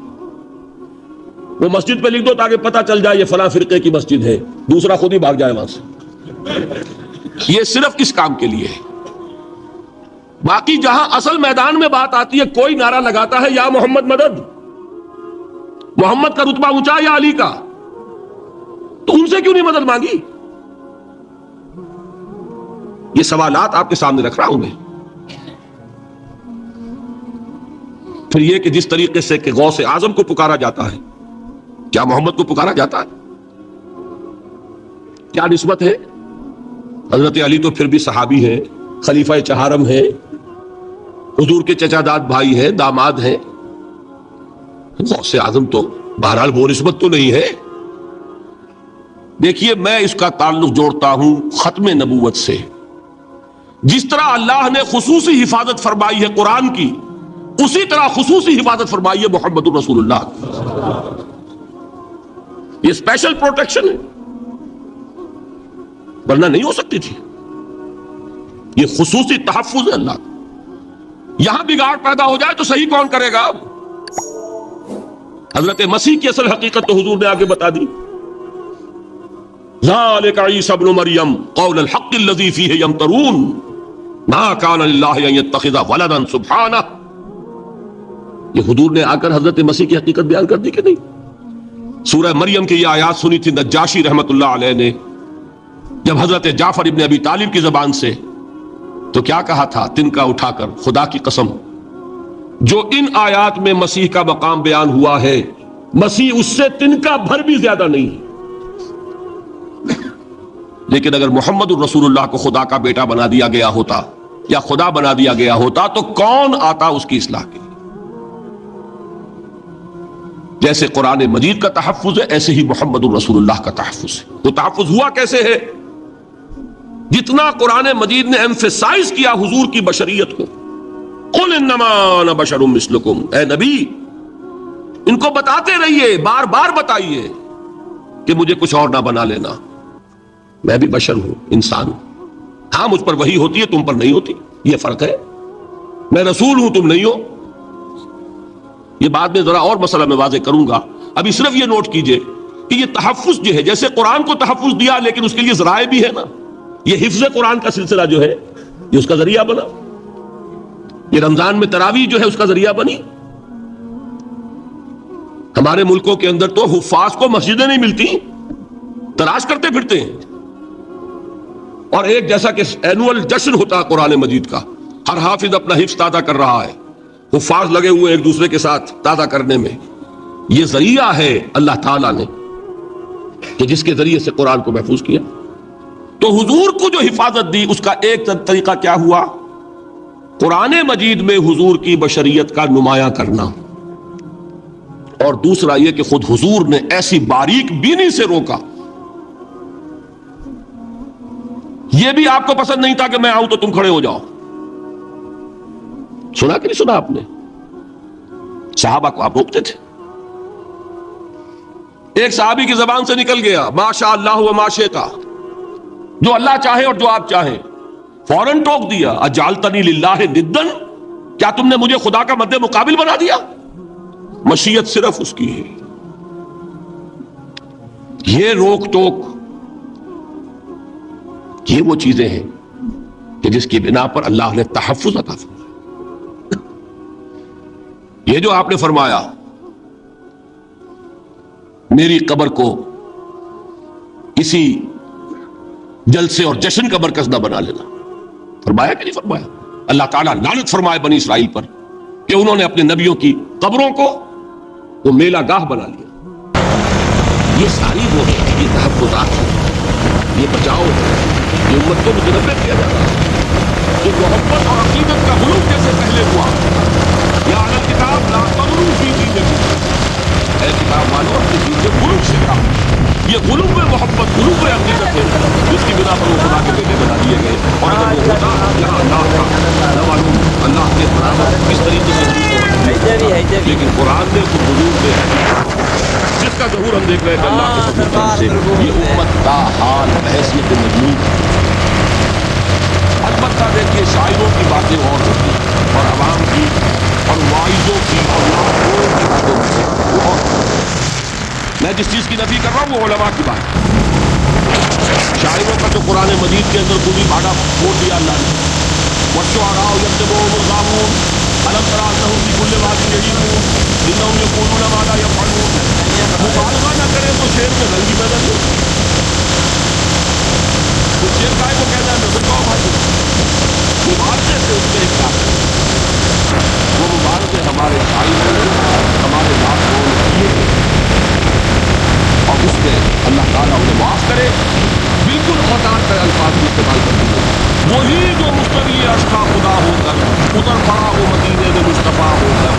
وہ مسجد پہ لکھ دو تاکہ پتہ چل جائے یہ فلاں فرقے کی مسجد ہے، دوسرا خود ہی بھاگ جائے وہاں سے۔ یہ صرف اس کام کے لیے ہے۔ باقی جہاں اصل میدان میں بات آتی ہے کوئی نعرہ لگاتا ہے یا محمد مدد، محمد کا رتبہ اونچا یا علی کا، تو ان سے کیوں نہیں مدد مانگی؟ یہ سوالات آپ کے سامنے رکھ رہا ہوں میں۔ پھر یہ کہ جس طریقے سے کہ غوث اعظم کو پکارا جاتا ہے، کیا محمد کو پکارا جاتا ہے؟ کیا نسبت ہے؟ حضرت علی تو پھر بھی صحابی ہیں، خلیفہ چہارم ہیں، حضور کے چچا داد بھائی ہیں، داماد ہیں۔ غوث اعظم تو بہرحال وہ نسبت تو نہیں ہے۔ دیکھیے میں اس کا تعلق جوڑتا ہوں ختم نبوت سے۔ جس طرح اللہ نے خصوصی حفاظت فرمائی ہے قرآن کی، اسی طرح خصوصی حفاظت فرمائی ہے محمد الرسول اللہ۔ یہ اسپیشل پروٹیکشن ہے، ورنہ نہیں ہو سکتی تھی۔ یہ خصوصی تحفظ ہے اللہ کا۔ یہاں بگاڑ پیدا ہو جائے تو صحیح کون کرے گا؟ اب حضرت مسیح کی اصل حقیقت تو حضور نے آگے بتا دی۔ ذالک عیسی ابن مریم قول الحق الذی فیہ یمترون ما کان للہ ان یتخذ ولدا سبحانہ. یہ حضور نے آ کر حضرت مسیح کی حقیقت بیان کر دی کہ نہیں؟ سورہ مریم کی یہ آیات سنی تھی نجاشی رحمت اللہ علیہ نے جب حضرت جعفر ابن ابی طالب کی زبان سے، تو کیا کہا تھا تنکا اٹھا کر، خدا کی قسم جو ان آیات میں مسیح کا مقام بیان ہوا ہے، مسیح اس سے تنکا بھر بھی زیادہ نہیں ہے. لیکن اگر محمد الرسول اللہ کو خدا کا بیٹا بنا دیا گیا ہوتا یا خدا بنا دیا گیا ہوتا تو کون آتا اس کی اصلاح کے لیے؟ جیسے قرآن مجید کا تحفظ ہے ایسے ہی محمد الرسول اللہ کا تحفظ ہے. وہ تحفظ ہوا کیسے ہے؟ جتنا قرآن مجید نے ایمفیسائز کیا حضور کی بشریت کو، قل انما انا بشر مثلکم، اے نبی ان کو بتاتے رہیے، بار بار بتائیے کہ مجھے کچھ اور نہ بنا لینا، میں بھی بشر ہوں، انسان ہوں. ہاں مجھ پر وحی ہوتی ہے، تم پر نہیں ہوتی، یہ فرق ہے. میں رسول ہوں، تم نہیں ہو. یہ بعد میں ذرا اور مسئلہ میں واضح کروں گا. ابھی صرف یہ نوٹ کیجئے کہ یہ تحفظ جو ہے، جیسے قرآن کو تحفظ دیا لیکن اس کے لیے ذرائع بھی ہے نا. یہ حفظ قرآن کا سلسلہ جو ہے یہ اس کا ذریعہ بنا. یہ رمضان میں تراویح جو ہے اس کا ذریعہ بنی. ہمارے ملکوں کے اندر تو حفاظ کو مسجدیں نہیں ملتی، تلاش کرتے پھرتے ہیں. اور ایک جیسا کہ اینول جشن ہوتا ہے قرآن مجید کا، ہر حافظ اپنا حفظ تازہ کر رہا ہے، حفاظ لگے ہوئے ایک دوسرے کے ساتھ تازہ کرنے میں. یہ ذریعہ ہے اللہ تعالیٰ نے کہ جس کے ذریعے سے قرآن کو محفوظ کیا. تو حضور کو جو حفاظت دی اس کا ایک طریقہ کیا ہوا؟ قرآن مجید میں حضور کی بشریت کا نمایاں کرنا، اور دوسرا یہ کہ خود حضور نے ایسی باریک بینی سے روکا. یہ بھی آپ کو پسند نہیں تھا کہ میں آؤں تو تم کھڑے ہو جاؤ. سنا کہ نہیں سنا آپ نے؟ صحابہ کو آپ روکتے تھے. ایک صحابی کی زبان سے نکل گیا ما شاء اللہ و ما شئت، جو اللہ چاہے اور جو آپ چاہیں. فوراً ٹوک دیا اجعلتنی للہ ندن، کیا تم نے مجھے خدا کا مد مقابل بنا دیا؟ مشیت صرف اس کی ہے. یہ روک ٹوک یہ وہ چیزیں ہیں کہ جس کی بنا پر اللہ نے تحفظ عطا فرمایا. یہ جو آپ نے فرمایا میری قبر کو کسی جلسے اور جشن کا مرکز نہ بنا لینا، فرمایا کہ نہیں فرمایا؟ اللہ تعالیٰ لعنت فرمائے بنی اسرائیل پر کہ انہوں نے اپنے نبیوں کی قبروں کو وہ میلہ گاہ بنا لیا. یہ ساری وہ ہے، یہ تحفظات ہیں، یہ بچاؤ ہے، یہ امت کو متنبع کیا جا رہا ہے. جو محبت اور عقیدت کا غلو جیسے پہلے ہوا، یا اہل کتاب لا تغلو فی دینکم، اے کتاب والو اپنی دین سے غلو سے کام. یہ غلو محبت، غلو عقیدت ہے جس کی بنا پر وہ خدا کے بیٹے بنا دیے گئے. اور اگر وہ ہوتا یہاں اللہ کا نہ معلوم اللہ کے برابر کس طریقے سے لیکن قرآن نے تو حضور نے جس کا ظہور ہم دیکھ رہے ہیں کہ اللہ کے فضل سے یہ امت کا حال بحیثیت مجموع. البتہ دیکھیے شاعروں کی باتیں اور ہوتی ہیں اور عوام کی اور واعظوں کی اور لاکھوں کی باتیں ہوتی ہیں وہ اور. میں جس چیز کی نفی کر رہا ہوں وہ علماء کی بات. شاعروں کا تو قرآن مجید کے اندر کوئی بھاڑا چھوڑ دیا اللہ نے. والشعراء یکتبهم الغاوون ألم تر أنهم في كل واد يهيمون إنهم يقولون ما لا يفعلون. مبالغہ نہ کرے تو شعر میں رنگ ہی پیدا نہیں. تو شعر کا ہے وہ کہنا ہے نظر کا بھائی مبالغے سے اس کے ایک کام وہ مبالغے ہمارے شاعروں نے ہمارے لاکھوں نے کیے اور اس میں اللہ تعالیٰ انہیں معاف کرے. بالکل خطا کا الفاظ بھی استعمال کرتے ہیں. وہی جو مستوی اشقا خدا ہو کر اتر پڑا وہ مدینے میں مصطفیٰ ہو کر.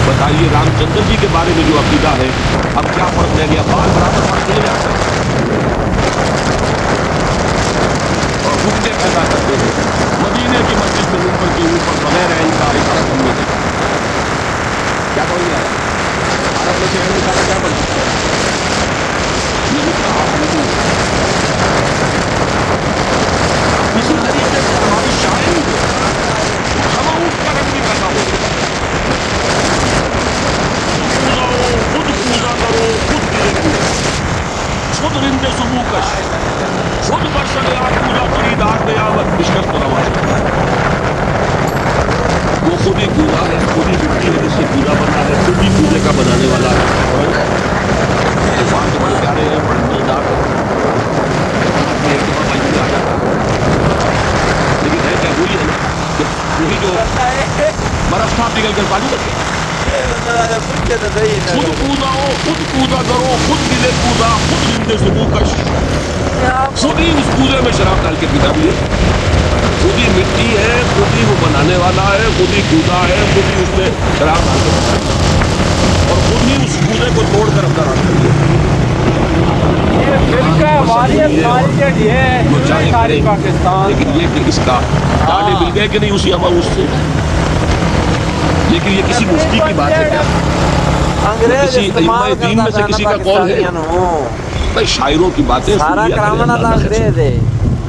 بتائیے رام چندر جی کے بارے میں جو عقیدہ ہے اب کیا فرق رہ گیا؟ بال برابر فرق نہیں آتا اور گھٹنے پیدا کرتے ہیں. مدینے کی مسجد میں اوپر کے اوپر بغیر عین کا ایک عرب ہم نے دیکھا. کیا کہوں گا عرب میں سے عین نکالا کیا بنتا یہ مستحب نہیں. اسی طریقے سے ہماری شاعری ہم اس کا رنگ بھی پیدا ہو گیا. خود پوجا کرو خود گرے خود کا بنانے والا عرفان تو بڑے پیارے ہیں، بڑے مزیدار ہیں، ایک دفعہ بھائی میں آ جاتا ہے، لیکن ہے کیا وہی ہے نا کہ وہی جو برف تھا پگھل کر پانی بن گیا. خود کودا ہو، خود کودا کرو، خود گلے کودا، خود رندے سے منہ کش، خود ہی اس کودے میں شراب ڈال کے پیتا بھی ہے، خود ہی مٹی ہے، خود ہی وہ بنانے والا ہے، خود ہی کودا ہے، خود ہی اس میں شراب ڈال کے پیتا ہے، اور خود ہی اس کودے کو توڑ کر اندر آتا ہے. جو چاہے کریں، لیکن یہ کہ اس کا دانے مل گئے کہ نہیں اسی ہوا اس سے. لیکن یہ کسی مفتی کی بات ہے کیا؟ کسی ائمہ دین میں سے کسی کا قول ہے؟ بھائی شاعروں کی باتیں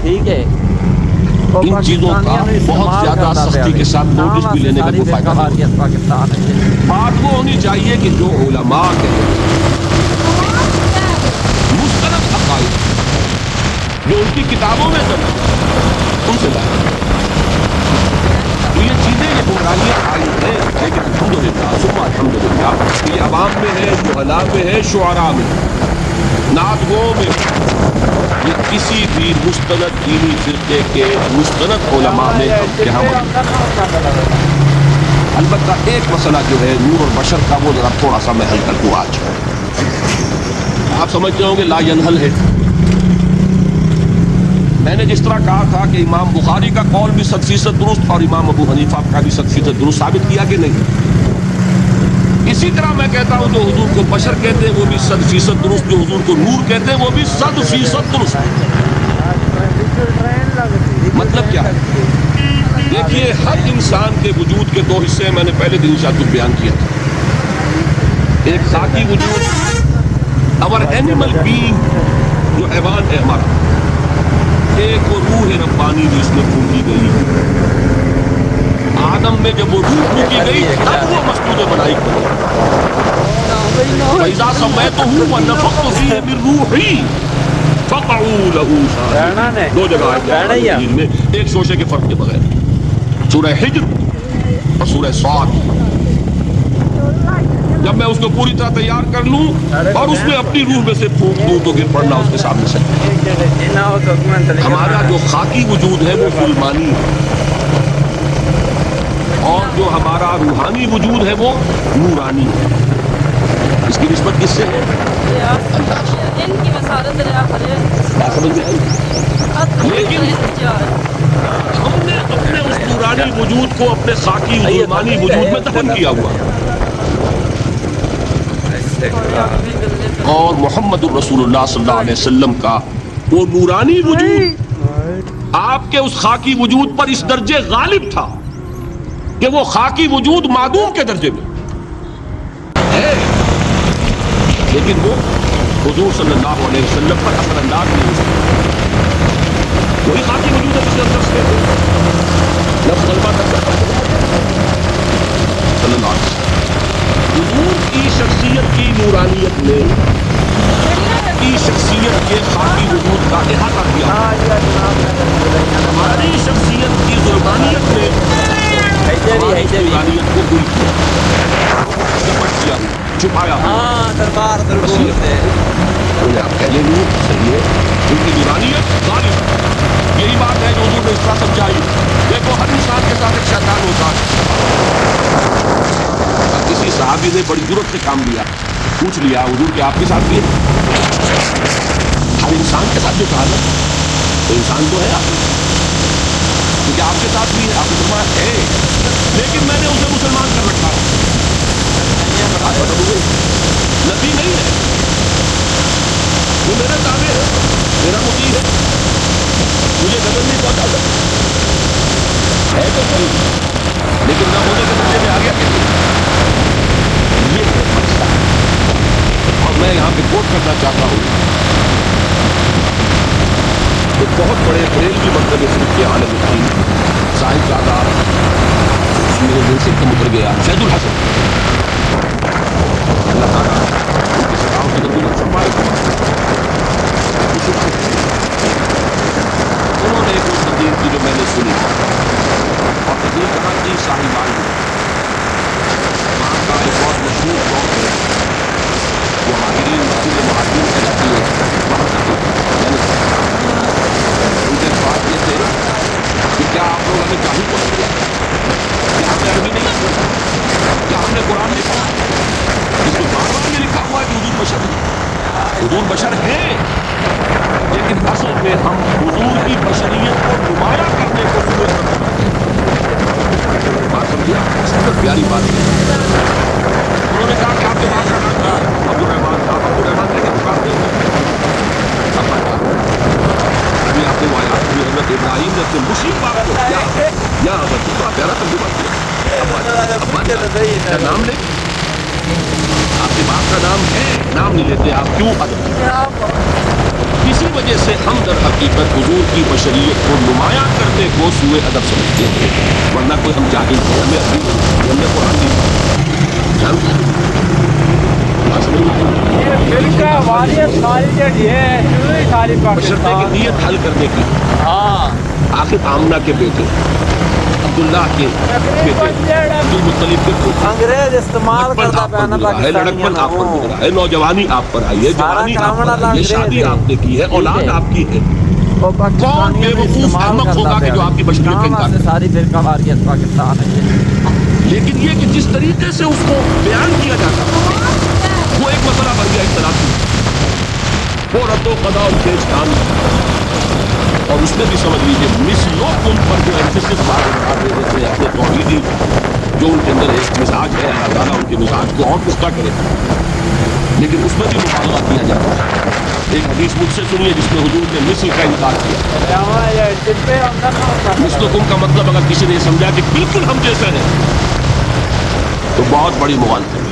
ٹھیک ہے، ان چیزوں کا بہت زیادہ سختی کے ساتھ نوٹس بھی لینے کا کوئی فائدہ نہیں. بات وہ ہونی چاہیے کہ جو علماء کے مستند عقائد جو ان کی کتابوں میں درج ان سے بات، تو یہ چیزیں یہ گمراہیاں آئی ہیں، لیکن الحمدللہ ثم الحمدللہ کہ یہ عوام میں ہے، جہلاء میں ہے، شعراء میں، نعت گو میں، یہ کسی بھی مستند دینی فرقے کے مستند علماء میں یہاں البتہ ایک مسئلہ جو ہے نور اور بشر کا وہ ذرا تھوڑا سا میں حل کر دوں. آج آپ سمجھتے ہوں گے لا ینحل ہے. میں نے جس طرح کہا تھا کہ امام بخاری کا قول بھی 100% درست اور امام ابو حنیفہ کا بھی 100% درست ثابت کیا کہ نہیں، اسی طرح میں کہتا ہوں جو حضور کو بشر کہتے ہیں وہ بھی 100% درست، جو حضور کو نور کہتے ہیں وہ بھی 100% درست. مطلب کیا ہے؟ دیکھیے ہر انسان کے وجود کے دو حصے ہیں، میں نے پہلے دن شاید بیان کیا تھا. ایک ذاتی وجود، اور اینیمل بینگ جو حیوان ہے ہمارا، ایک وہ روح ربانی جو اس میں پھونکی گئی. آدم میں جب وہ روح پھونکی گئی تب وہ مسجود بنائی گئی. فَإِذَا سَمَّيْتُهُ وَنَفَخْتُ فِيهِ مِن رُوحِي فَقَعُوا لَهُ سَاجِدِينَ. دو جگہ ہے میں ایک شوشے کے فرق کے بغیر، سورہ حجر اور سورہ صاد. جب میں اس کو پوری طرح تیار کر لوں اور اس میں اپنی روح میں سے پھونک دوں تو پھر پڑھنا اس کے سامنے سے. ہمارا جو خاکی وجود ہے وہ ظلمانی ہے، اور جو ہمارا روحانی وجود ہے وہ نورانی ہے. اس کی نسبت کس سے ہے؟ اللہ سے. لیکن ہم نے اپنے اس نورانی وجود کو اپنے خاکی ظلمانی وجود میں دفن کیا ہوا، اور محمد الرسول اللہ صلی اللہ علیہ وسلم کا وہ نورانی وجود آپ کے اس خاکی وجود پر اس درجے غالب تھا کہ وہ خاکی وجود معدوم کے درجے میں ہے، لیکن وہ حضور صلی اللہ علیہ وسلم پر اثر انداز نہیں ہو سکتا. وہی خاکی وجود ہے جس کے اندر سے لفظ غلبہ کرتا صلی اللہ علیہ وسلم. حضور کی شخصیت کی نورانیت نے کی شخصیت کے خاکی وجود کا احاطہ کیا، ہماری شخصیت کی ظلمانیت نے ہماری نورانیت کو دور کیا، چپٹ کیا، چھپایا. آپ کہہ لیں نور صحیح ہے، ان کی نورانیت غالب. یہی بات ہے جو حضور نے اس طرح سمجھائی. دیکھو ہر انسان کے ساتھ ایک شیطان ہوتا ہے. کسی صحابی نے بڑی ضرورت سے کام لیا، پوچھ لیا حضور کہ آپ کے ساتھ بھی ہے؟ ہر انسان کے ساتھ جو کہا نا تو انسان تو ہے آپ، کیونکہ آپ کے ساتھ بھی ہے. آپ مسلمان ہے لیکن میں نے اسے مسلمان کر رکھا، نبی نہیں ہے، وہ میرے تابع ہے، میرا مطیع ہے، مجھے نظر نہیں پہنچا سکتا ہے تو صحیح، لیکن نہ ہونے کے درجے میں آ گیا کہ یہ ہے مسئلہ. اور میں یہاں پہ کوٹ کرنا چاہتا ہوں ایک بہت بڑے بریلوی مکتب صرف کے عالم الدین صاحب زادہ، میرے دل سے کم اتر گیا، شہید الحسن، اللہ تعالیٰ ان کی سزاؤں کی قبول فرمائے. انہوں نے ایک تقریر کی جو میں نے سنی، اور تقریر کہاں کی صاحبان وہاں کا ایک بہت مشہور قوم ہے آپ نے مصیبت کو یا پیارا ترجمہ کیا نام لے آپ کے باپ کا نام ہے، نام نہیں لیتے آپ، کیوں ادب؟ اسی وجہ سے ہم در حقیقت حضور کی بشریت کو نمایاں کرنے کو سوء ادب سمجھتے ہیں، ورنہ کوئی ہم جاہل ہیں، ہمیں ابھی ہم نے قرآن نہیں جانتے بشرطے کی نیت حل کرنے کی۔ آخر آمنہ کے بیٹے، عبداللہ کے بیٹے، عبدالمطلب کے بیٹے، انگریز استعمال کرتا ہے، لڑکپن آپ پر گزرا ہے، نوجوانی آپ پر آئی ہے، جوانی آپ پر آئی ہے، شادی آپ نے کی ہے، اولاد آپ کی ہے۔ کون بے وقوف احمق ہوگا کہ جو آپ کی بشریت کا انکار کرے؟ ساری فرقہ واریت پاکستان ہے، لیکن یہ کہ جس طریقے سے اس کو بیان کیا جاتا وہ ایک مسئلہ بن گیا اختلافی، وہ رد و قضا اور کھینچ تان، اور اس میں بھی سمجھ لیجیے مثلوں ان پر جو ایمفیسس بار بڑھا دے دیتے ہیں اپنے توحیدی جو ان کے اندر ایک مزاج ہے، اللہ تعالیٰ ان کے مزاج کو اور پختہ کرے، لیکن اس میں بھی مبالغہ کیا جاتا ہے۔ ایک حدیث مجھ سے سنیے جس میں حضور نے مثل کا انکار کیا۔ مثلکم کا مطلب اگر کسی نے سمجھا کہ بالکل ہم جیسے ہیں تو بہت بڑی مغالطہ ہے۔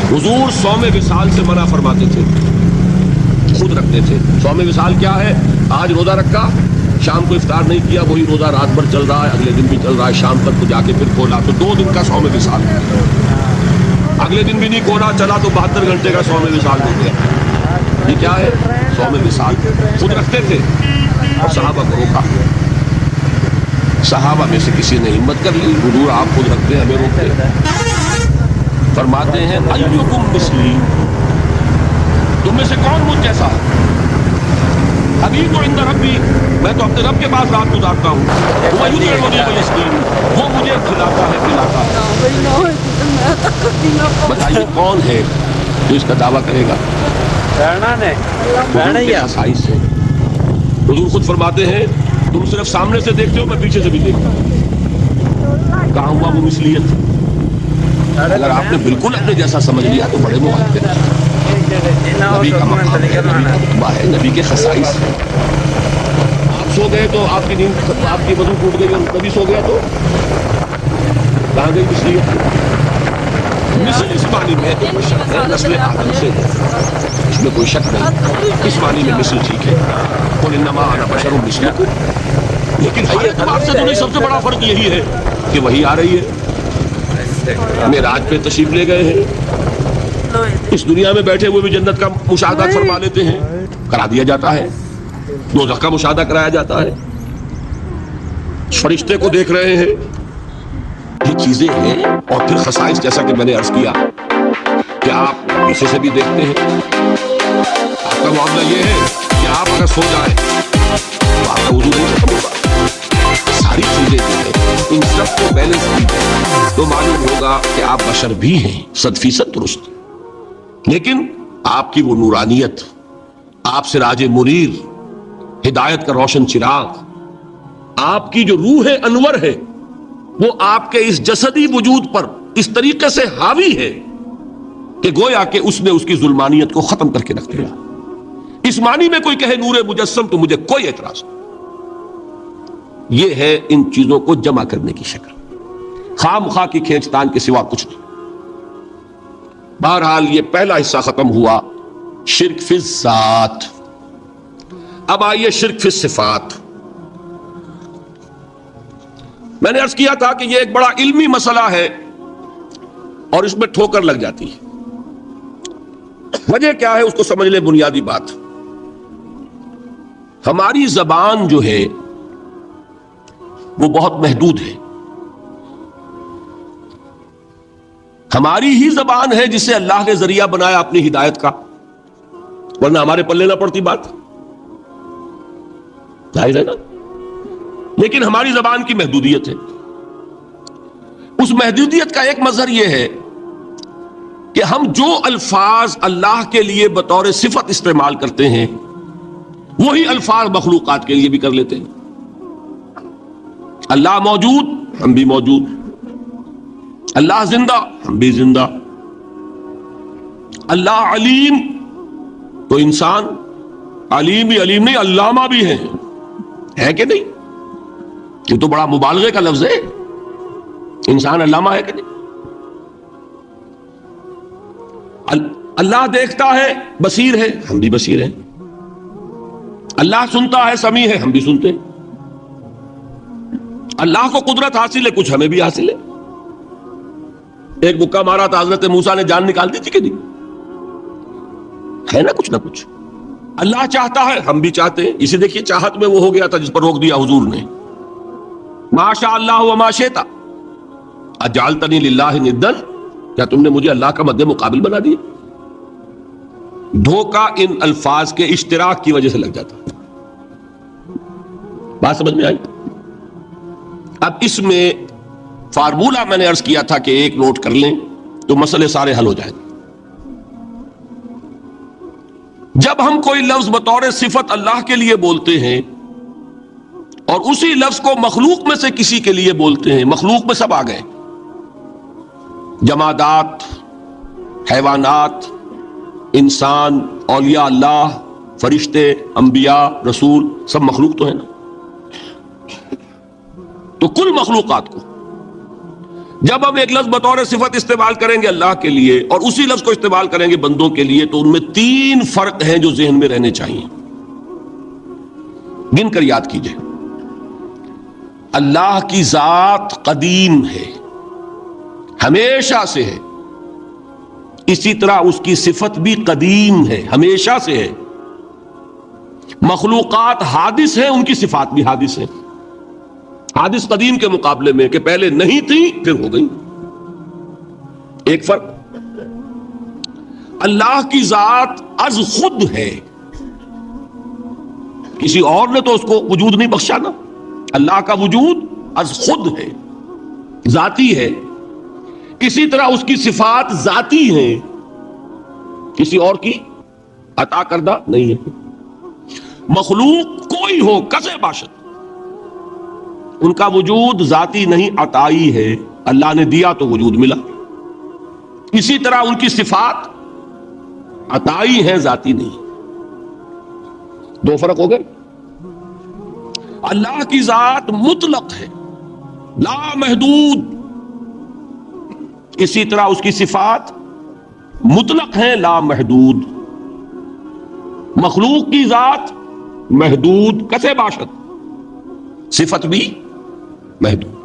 حضور صوم وصال سے منع فرماتے تھے، خود رکھتے تھے۔ صوم وصال کیا ہے؟ آج روزہ رکھا، شام کو افطار نہیں کیا، وہی روزہ رات بھر چل رہا ہے، اگلے دن بھی چل رہا ہے، شام تک تو جا کے پھر کھولا، تو 2 دن کا صوم وصال۔ اگلے دن بھی نہیں کھولا، چلا تو 72 گھنٹے کا صوم وصال ہو گیا۔ یہ کیا ہے؟ صوم وصال خود رکھتے تھے اور صحابہ کو روکا۔ صحابہ میں سے کسی نے ہمت کر لی، حضور آپ خود رکھتے ہیں، ہمیں روکتے ہیں۔ فرماتے ہیں ایکم مثلی، تم میں سے کون مجھ جیسا ہے؟ ابھی تو عند ربی، میں تو اپنے رب کے پاس رات گزارتا ہوں، وہ مجھے کھلاتا ہے پلاتا ہے۔ بتائیے کون ہے جو اس کا دعویٰ کرے گا؟ خصائص سے حضور خود فرماتے ہیں تم صرف سامنے سے دیکھتے ہو، میں پیچھے سے بھی دیکھتا ہوں۔ کہاں ہوا وہ مثلیت؟ اگر آپ نے بالکل اپنے جیسا سمجھ لیا تو بڑے مغالطے ہیں۔ نبی کا مقام ہے، نبی کا رتبہ ہے، نبی کے خصائص ہیں۔ آپ سو گئے تو آپ کی نیند، آپ کی وضو ٹوٹ گئی اور نبی سو گیا تو کہاں گئی مثلیت؟ مثل اس معنی میں تو بشر ہے، نسل آدم سے ہے، اس میں کوئی شک نہیں، اس معنی میں مثل ٹھیک ہے۔ قل انما انا بشر مثلکم، لیکن ہر اعتبار سے دنیا سب سے بڑا فرق یہی ہے کہ وہی آ رہی ہے۔ معراج پہ تشریف لے گئے ہیں، اس دنیا میں بیٹھے ہوئے بھی جنت کا مشاہدہ فرما لیتے ہیں، کرا دیا جاتا ہے، دوزخ کا مشاہدہ کرایا جاتا ہے، فرشتے کو دیکھ رہے ہیں، یہ چیزیں ہیں۔ اور پھر خصائص جیسا کہ میں نے عرض کیا کہ آپ پیچھے سے بھی دیکھتے ہیں۔ آپ کا معاملہ یہ ہے کہ آپ اگر سو جائیں تو آپ کا وضو نہیں ختم ہوگا۔ ساری چیزیں جو ہیں ان سب کو بیلنس کی جائے تو معلوم ہوگا کہ آپ بشر بھی ہیں 100% درست، لیکن آپ کی وہ نورانیت، آپ سراج منیر، ہدایت کا روشن چراغ، آپ کی جو روح انور ہے وہ آپ کے اس جسدی وجود پر اس طریقے سے حاوی ہے کہ گویا کہ اس نے اس کی ظلمانیت کو ختم کر کے رکھ دیا۔ اس معنی میں کوئی کہے نور مجسم تو مجھے کوئی اعتراض نہیں۔ یہ ہے ان چیزوں کو جمع کرنے کی شکل، خام خواہ کی کھینچ تان کے سوا کچھ نہیں۔ بہرحال یہ پہلا حصہ ختم ہوا، شرک فی الذات۔ اب آئیے شرک فی الصفات۔ میں نے عرض کیا تھا کہ یہ ایک بڑا علمی مسئلہ ہے اور اس میں ٹھوکر لگ جاتی ہے۔ وجہ کیا ہے اس کو سمجھ لیں۔ بنیادی بات، ہماری زبان جو ہے وہ بہت محدود ہے۔ ہماری ہی زبان ہے جسے اللہ نے ذریعہ بنایا اپنی ہدایت کا، ورنہ ہمارے پلے نہ پڑتی بات، ظاہر ہے نا۔ لیکن ہماری زبان کی محدودیت ہے۔ اس محدودیت کا ایک مظہر یہ ہے کہ ہم جو الفاظ اللہ کے لیے بطور صفت استعمال کرتے ہیں وہی الفاظ مخلوقات کے لیے بھی کر لیتے ہیں۔ اللہ موجود، ہم بھی موجود۔ اللہ زندہ، ہم بھی زندہ۔ اللہ علیم، تو انسان علیم بھی علیم نہیں، علامہ بھی ہے، ہے کہ نہیں؟ یہ تو بڑا مبالغے کا لفظ ہے. انسان علامہ ہے کہ نہیں؟ اللہ دیکھتا ہے، بصیر ہے، ہم بھی بصیر ہیں. اللہ سنتا ہے، سمیع ہے، ہم بھی سنتے ہیں. اللہ کو قدرت حاصل ہے، کچھ ہمیں بھی حاصل ہے. ایک مکہ مارا تھا حضرت موسیٰ نے، جان نکال دی تھی کہ نہیں؟ ہے نا کچھ نہ کچھ. اللہ چاہتا ہے، ہم بھی چاہتے ہیں. اسی دیکھیے چاہت میں وہ ہو گیا تھا جس پر روک دیا حضور نے. ما شاء اللہ وما شئت اجعلتنی للہ ندا، کیا تم نے مجھے اللہ کا مد مقابل بنا دیا؟ دھوکہ ان الفاظ کے اشتراک کی وجہ سے لگ جاتا. بات سمجھ میں آئی؟ اب اس میں فارمولہ میں نے عرض کیا تھا کہ ایک نوٹ کر لیں تو مسئلے سارے حل ہو جائیں گے. جب ہم کوئی لفظ بطور صفت اللہ کے لیے بولتے ہیں اور اسی لفظ کو مخلوق میں سے کسی کے لیے بولتے ہیں، مخلوق میں سب آ گئے، جمادات، حیوانات، انسان، اولیاء اللہ، فرشتے، انبیاء، رسول، سب مخلوق تو ہے نا. تو کل مخلوقات کو جب ہم ایک لفظ بطور صفت استعمال کریں گے اللہ کے لیے اور اسی لفظ کو استعمال کریں گے بندوں کے لیے، تو ان میں 3 فرق ہیں جو ذہن میں رہنے چاہیے. گن کر یاد کیجئے. اللہ کی ذات قدیم ہے، ہمیشہ سے ہے. اسی طرح اس کی صفت بھی قدیم ہے، ہمیشہ سے ہے. مخلوقات حادث ہیں، ان کی صفات بھی حادث ہیں. حادث قدیم کے مقابلے میں کہ پہلے نہیں تھی پھر ہو گئی. ایک فرق، اللہ کی ذات از خود ہے. کسی اور نے تو اس کو وجود نہیں بخشا نا. اللہ کا وجود از خود ہے، ذاتی ہے. اسی طرح اس کی صفات ذاتی ہیں، کسی اور کی عطا کردہ نہیں ہے. مخلوق کوئی ہو کسے باشد، ان کا وجود ذاتی نہیں، عطائی ہے. اللہ نے دیا تو وجود ملا. اسی طرح ان کی صفات عطائی ہیں، ذاتی نہیں. 2 فرق ہو گئے. اللہ کی ذات مطلق ہے، لا محدود. اسی طرح اس کی صفات مطلق ہیں، لا محدود. مخلوق کی ذات محدود کسے باشد، صفت بھی محدود.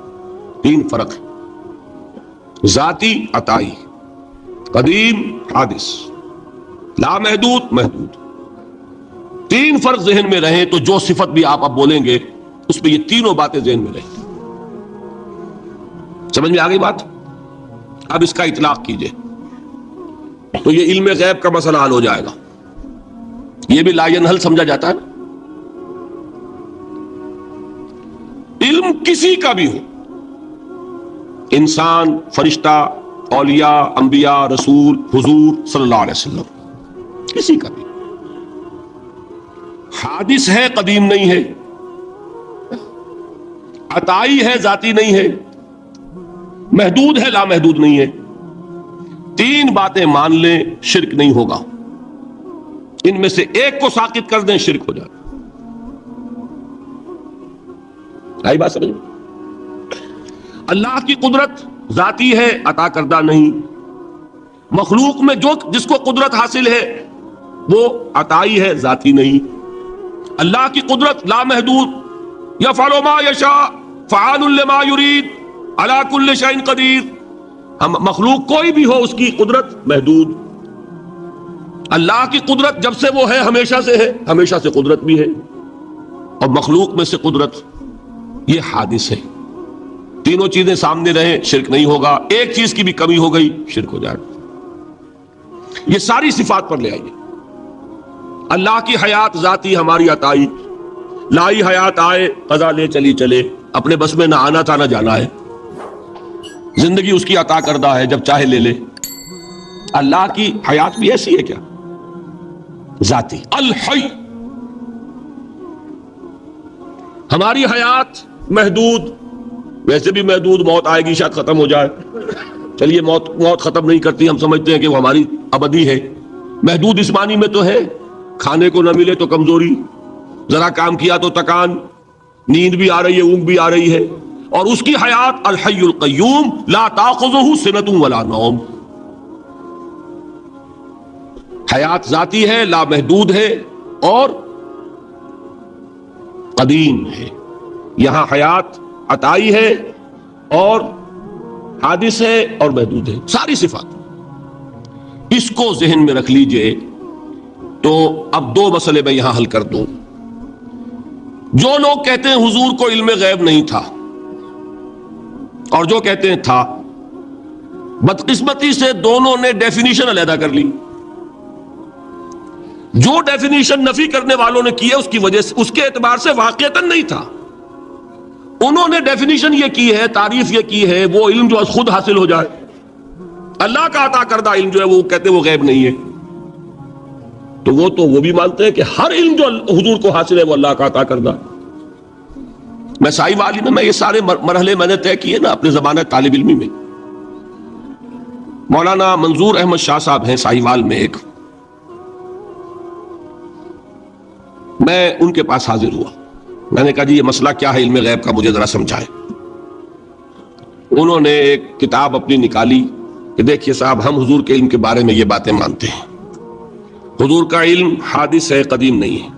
3 فرق ہے، ذاتی، عطائی، قدیم، حادث، لا محدود، محدود. 3 فرق ذہن میں رہیں تو جو صفت بھی آپ اب بولیں گے اس پہ یہ تینوں باتیں ذہن میں رہیں. سمجھ میں آ گئی بات؟ اب اس کا اطلاق کیجئے تو یہ علم غیب کا مسئلہ حل ہو جائے گا. یہ بھی لا ینحل سمجھا جاتا ہے نا. علم کسی کا بھی ہو، انسان، فرشتہ، اولیاء، انبیاء، رسول، حضور صلی اللہ علیہ وسلم، کسی کا بھی حادث ہے، قدیم نہیں ہے، عطائی ہے، ذاتی نہیں ہے، محدود ہے، لا محدود نہیں ہے. 3 باتیں مان لیں، شرک نہیں ہوگا. ان میں سے ایک کو ساقط کر دیں، شرک ہو جائے. آئی بات سمجھ؟ اللہ کی قدرت ذاتی ہے، عطا کردہ نہیں. مخلوق میں جس کو قدرت حاصل ہے وہ عطائی ہے، ذاتی نہیں. اللہ کی قدرت لا محدود، یفعل ما یشاء فعال لما یرید علی کل شیء قدیر. ہم مخلوق کوئی بھی ہو اس کی قدرت محدود. اللہ کی قدرت جب سے وہ ہے ہمیشہ سے ہے، ہمیشہ سے قدرت بھی ہے. اور مخلوق میں سے قدرت یہ حادث ہے. تینوں چیزیں سامنے رہیں، شرک نہیں ہوگا. ایک چیز کی بھی کمی ہو گئی، شرک ہو جائے. یہ ساری صفات پر لے آئیے. اللہ کی حیات ذاتی، ہماری عطائی. لائی حیات آئے، قضا لے چلی چلے، اپنے بس میں نہ آنا تھا نہ جانا ہے. زندگی اس کی عطا کردہ ہے، جب چاہے لے لے. اللہ کی حیات بھی ایسی ہے کیا؟ ذاتی، الحی. ہماری حیات محدود، ویسے بھی محدود، موت آئے گی شاید ختم ہو جائے. چلیے موت ختم نہیں کرتی، ہم سمجھتے ہیں کہ وہ ہماری ابدی ہے. محدود اس معنی میں تو ہے، کھانے کو نہ ملے تو کمزوری، ذرا کام کیا تو تکان، نیند بھی آ رہی ہے، اونگ بھی آ رہی ہے، اور اس کی حیات الحی القیوم لا تاخذہ سنۃ ولا نوم، حیات ذاتی ہے، لامحدود ہے اور قدیم ہے۔ یہاں حیات عطائی ہے اور حادث ہے اور محدود ہے، ساری صفات۔ اس کو ذہن میں رکھ لیجئے۔ تو اب دو مسئلے میں یہاں حل کر دوں۔ جو لوگ کہتے ہیں حضور کو علم غیب نہیں تھا، اور جو کہتے ہیں تھا، بدقسمتی سے دونوں نے ڈیفینیشن علیحدہ کر لی۔ جو ڈیفینیشن نفی کرنے والوں نے کی ہے اس کی وجہ سے، اس کے اعتبار سے واقعتاً نہیں تھا۔ انہوں نے ڈیفینیشن یہ کی ہے، تعریف یہ کی ہے، وہ علم جو خود حاصل ہو جائے، اللہ کا عطا کردہ علم جو ہے وہ کہتے ہیں وہ غیب نہیں ہے۔ تو وہ بھی مانتے ہیں کہ ہر علم جو حضور کو حاصل ہے وہ اللہ کا عطا کردہ۔ میں سائی والی میں یہ سارے مرحلے میں نے طے کیے نا اپنے زمانہ طالب علمی میں۔ مولانا منظور احمد شاہ صاحب ہیں سائی وال میں ایک، میں ان کے پاس حاضر ہوا، میں نے کہا جی یہ مسئلہ کیا ہے علم غیب کا، مجھے ذرا سمجھائیں۔ انہوں نے ایک کتاب اپنی نکالی کہ دیکھیے صاحب، ہم حضور کے علم کے بارے میں یہ باتیں مانتے ہیں، حضور کا علم حادث ہے، قدیم نہیں ہے،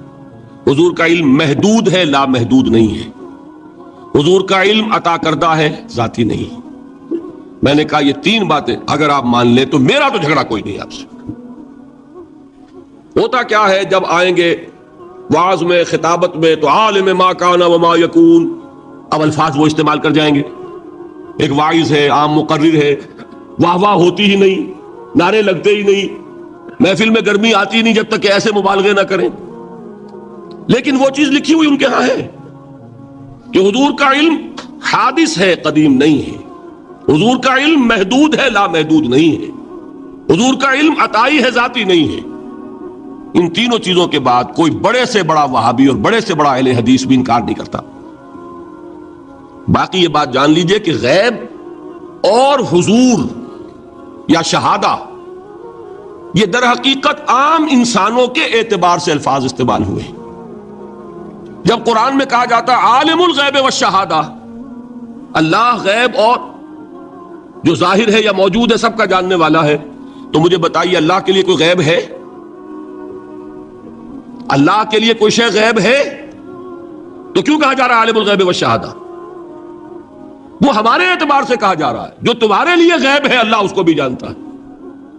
حضور کا علم محدود ہے، لامحدود نہیں ہے، حضور کا علم عطا کردہ ہے، ذاتی نہیں۔ میں نے کہا یہ تین باتیں اگر آپ مان لیں تو میرا تو جھگڑا کوئی نہیں آپ سے۔ ہوتا کیا ہے جب آئیں گے وعظ میں، خطابت میں، تو عالم ما کان وما یکون، اب الفاظ وہ استعمال کر جائیں گے۔ ایک واعظ ہے، عام مقرر ہے، واہ واہ ہوتی ہی نہیں، نعرے لگتے ہی نہیں، محفل میں گرمی آتی ہی نہیں جب تک کہ ایسے مبالغے نہ کریں۔ لیکن وہ چیز لکھی ہوئی ان کے ہاں ہے کہ حضور کا علم حادث ہے، قدیم نہیں ہے، حضور کا علم محدود ہے، لامحدود نہیں ہے، حضور کا علم عطائی ہے، ذاتی نہیں ہے۔ ان تینوں چیزوں کے بعد کوئی بڑے سے بڑا وہابی اور بڑے سے بڑا اہل حدیث بھی انکار نہیں کرتا۔ باقی یہ بات جان لیجئے کہ غیب اور حضور یا شہادہ یہ در حقیقت عام انسانوں کے اعتبار سے الفاظ استعمال ہوئے ہیں۔ جب قرآن میں کہا جاتا ہے عالم الغیب والشہادہ، اللہ غیب اور جو ظاہر ہے یا موجود ہے سب کا جاننے والا ہے، تو مجھے بتائیے اللہ کے لیے کوئی غیب ہے؟ اللہ کے لیے کوئی شے غیب ہے؟ تو کیوں کہا جا رہا ہے عالم الغیب والشہادہ؟ وہ ہمارے اعتبار سے کہا جا رہا ہے، جو تمہارے لیے غیب ہے اللہ اس کو بھی جانتا ہے،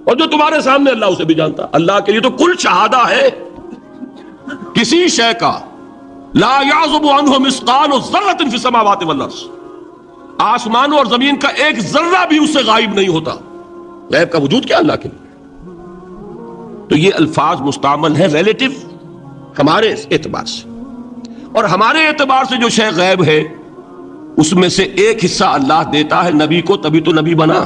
اور جو تمہارے سامنے اللہ اسے بھی جانتا ہے۔ اللہ کے لیے تو کل شہادہ ہے، کسی شے کا لا یعزب عنہ مثقال ذرۃ فی السماوات والارض، آسمانوں اور زمین کا ایک ذرہ بھی اس سے غائب نہیں ہوتا۔ غیب کا وجود کیا اللہ کے لیے؟ تو یہ الفاظ مستعمل ہے ریلیٹو ہمارے اعتبار سے، اور ہمارے اعتبار سے جو شے غیب ہے اس میں سے ایک حصہ اللہ دیتا ہے نبی کو، تبھی تو نبی بنا۔